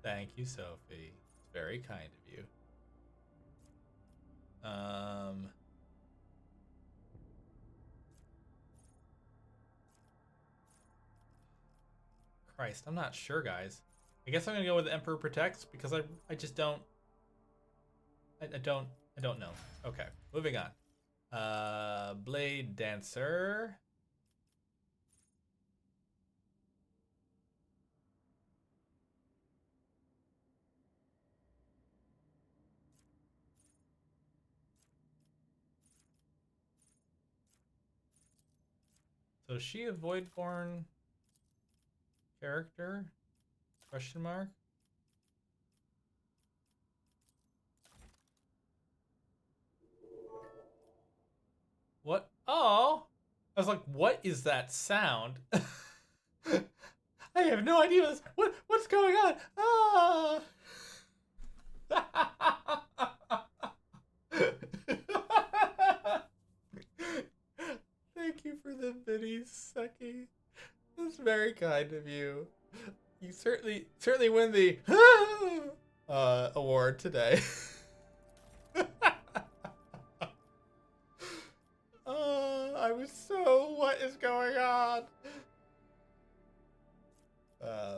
Thank you, Sophie. It's very kind of you. Christ, I'm not sure, guys. I guess I'm gonna go with Emperor Protects because I just don't. I don't know. Okay, moving on. Blade Dancer. So is she a Voidborn character? Question mark? What? Oh! I was like, what is that sound? I have no idea what's going on. Ah! Thank you for the biddies, Seki. That's very kind of you. You certainly win the award today. I was so. What is going on? All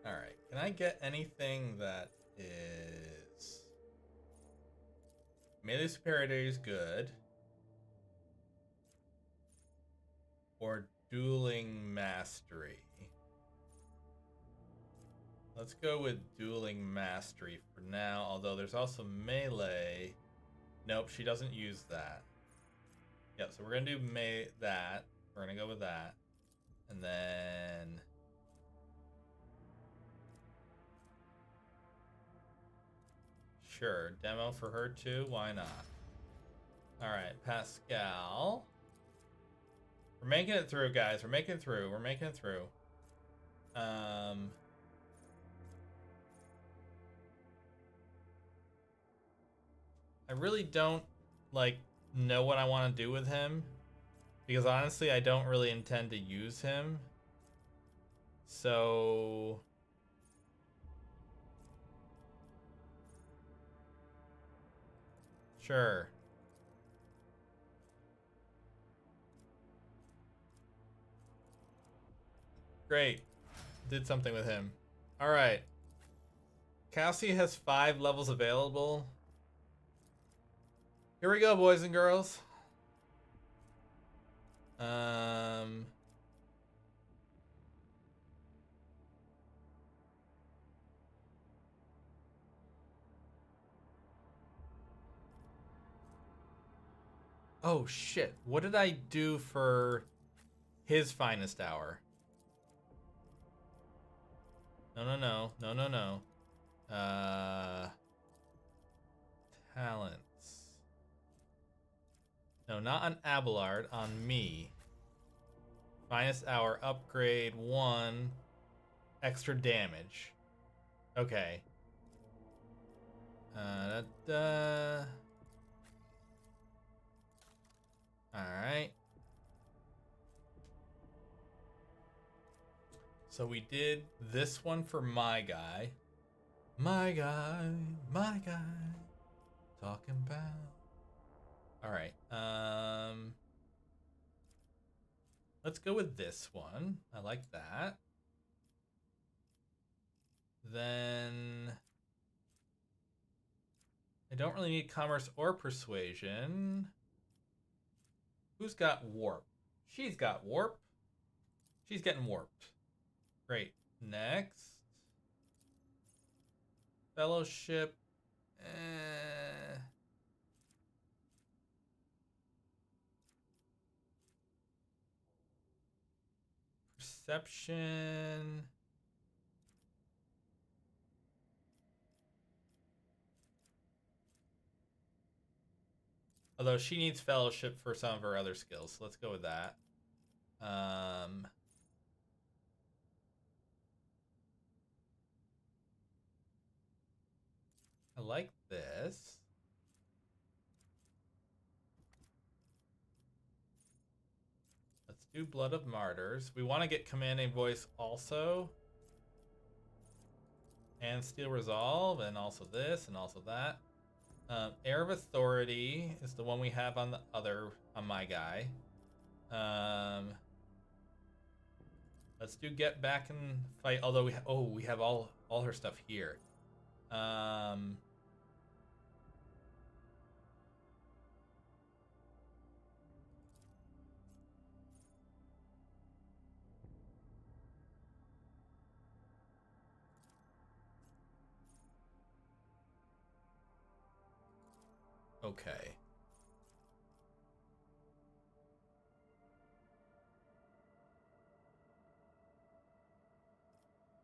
right. Can I get anything that is melee superiority is good, or dueling mastery? Let's go with dueling mastery for now, although there's also melee. Nope, she doesn't use that. Yep, so we're gonna do that. We're gonna go with that. And then sure, demo for her too, why not? Alright, Pascal. We're making it through, guys. We're making it through. I really don't know what I want to do with him, because honestly I don't really intend to use him. So sure. Great. Did something with him. Alright. Cassie has 5 levels available. Here we go, boys and girls. Um... Oh shit, what did I do for his finest hour? No. Talents. No, not on Abelard, on me. Finest hour, upgrade 1, extra damage. Okay. Alright. So we did this one for my guy. My guy. Talking about. Alright. Let's go with this one. I like that. Then I don't really need commerce or persuasion. Who's got warp? She's got warp. She's getting warped. Great. Next. Fellowship. Perception. Although she needs fellowship for some of her other skills. So let's go with that. I like this. Let's do Blood of Martyrs. We want to get Commanding Voice also. And Steel Resolve, and also this, and also that. Air of Authority is the one we have on the other, on my guy. Let's do Get Back and Fight, although we have all her stuff here. Okay.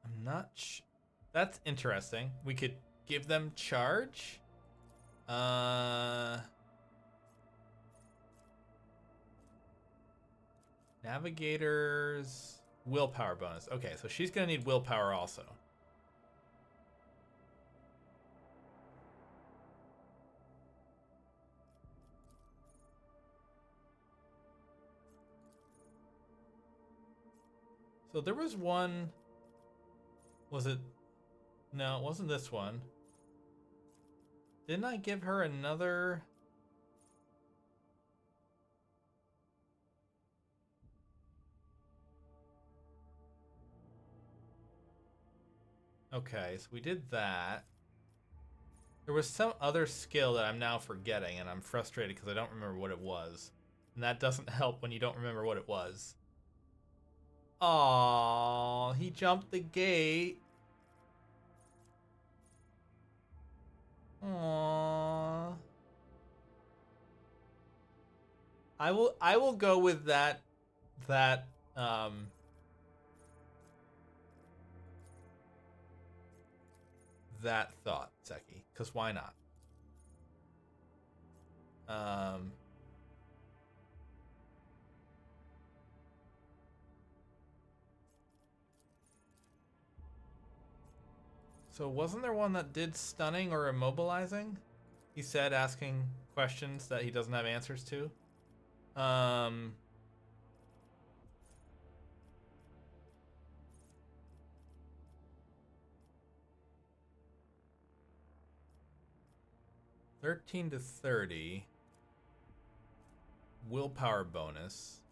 I'm not That's interesting. We could give them charge. Navigators, willpower bonus. Okay, so she's gonna need willpower also. So there was one. Was it? No, it wasn't this one. Didn't I give her another? Okay, so we did that. There was some other skill that I'm now forgetting, and I'm frustrated because I don't remember what it was. And that doesn't help when you don't remember what it was. Aww, he jumped the gate. Aww. I will go with that that thought, Seki, because why not? So wasn't there one that did stunning or immobilizing? He said, asking questions that he doesn't have answers to. 13 to 30. Willpower bonus.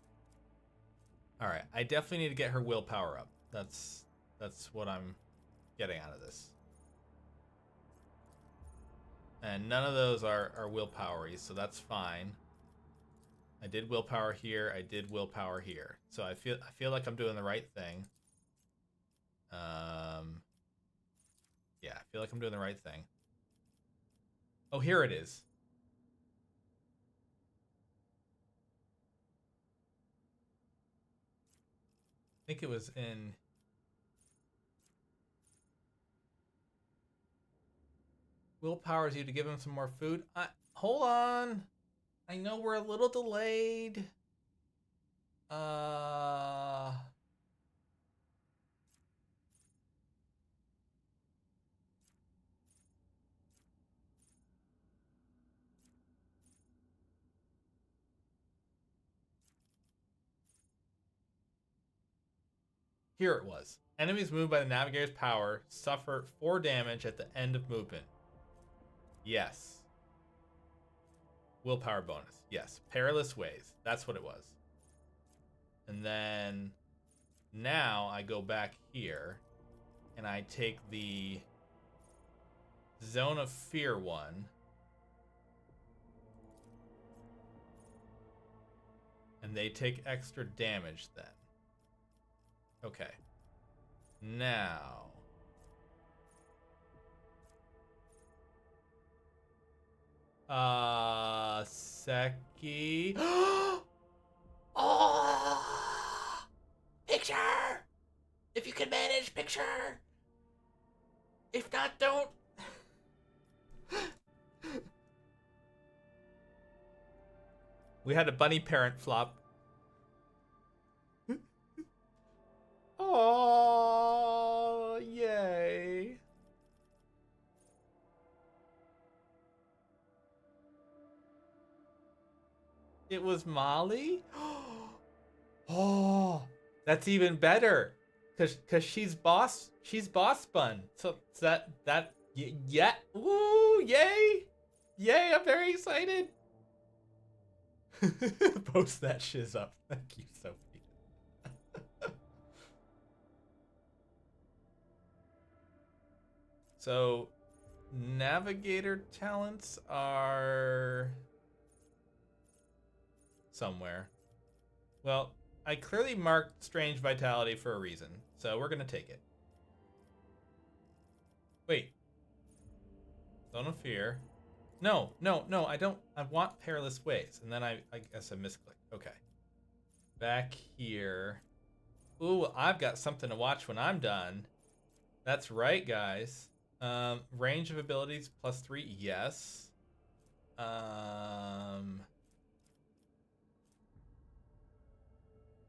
Alright, I definitely need to get her willpower up. That's what I'm getting out of this. And none of those are willpowery, so that's fine. I did willpower here. I did willpower here. So I feel like I'm doing the right thing. Yeah, I feel like I'm doing the right thing. Oh, here it is. I think it was in... Willpowers you to give him some more food. Hold on. I know we're a little delayed. Here it was. Enemies moved by the navigator's power suffer 4 damage at the end of movement. Yes. Willpower bonus. Yes. Perilous ways. That's what it was. And then now I go back here and I take the Zone of Fear one. And they take extra damage then. Okay. Now. Seki. Oh! Picture! If you can manage, picture! If not, don't. We had a bunny parent flop. Oh, yay. It was Molly? Oh, that's even better. Cause she's boss bun. So that yeah. Ooh, yay. Yay, I'm very excited. Post that shiz up. Thank you, Sophie. So, navigator talents are somewhere. Well, I clearly marked Strange Vitality for a reason, so we're gonna take it. Wait. Zone of Fear. No, I don't. I want Perilous Ways, and then I guess I misclicked. Okay. Back here. Ooh, I've got something to watch when I'm done. That's right, guys. Range of abilities +3, yes.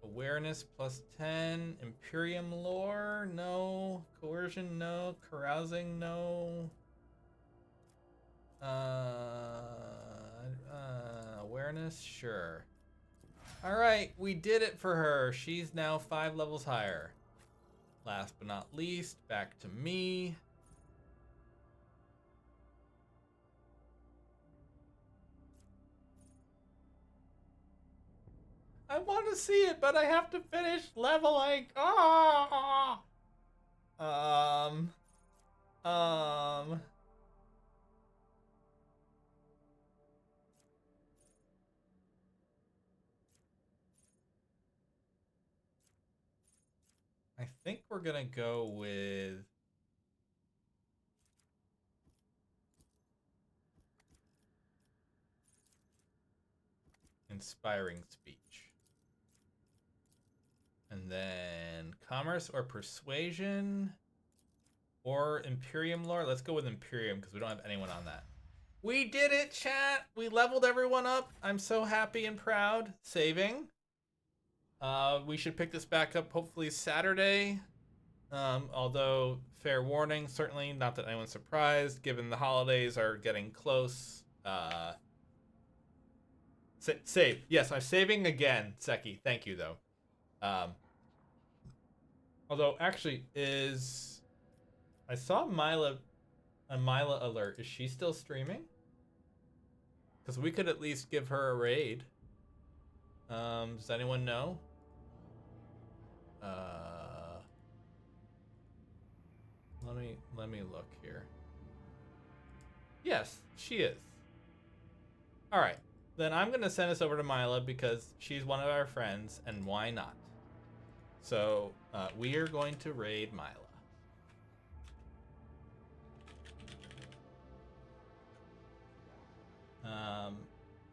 Awareness +10. Imperium lore, no. Coercion, no. Carousing, no. Awareness, sure. All right, we did it for her. She's now 5 levels higher. Last but not least, back to me. I want to see it, but I have to finish leveling. Ah! I think we're gonna go with inspiring speech. And then commerce or persuasion or Imperium lore. Let's go with Imperium because we don't have anyone on that. We did it, chat. We leveled everyone up. I'm so happy and proud. Saving. We should pick this back up hopefully Saturday. Although, fair warning, certainly not that anyone's surprised, given the holidays are getting close. Save. Yes, I'm saving again, Seki. Thank you, though. Although, actually, I saw a Mila alert. Is she still streaming? Because we could at least give her a raid. Does anyone know? Let me look here. Yes, she is. Alright, then I'm going to send this over to Mila because she's one of our friends, and why not? So, we are going to raid Mila.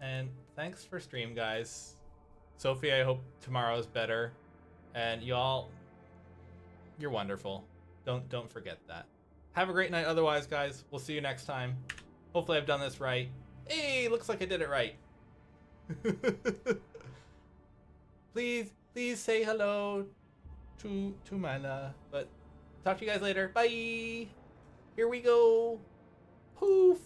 And thanks for stream, guys. Sophie, I hope tomorrow's better. And y'all, you're wonderful. Don't forget that. Have a great night otherwise, guys. We'll see you next time. Hopefully I've done this right. Hey, looks like I did it right. Please say hello to Mila. But talk to you guys later. Bye. Here we go. Poof.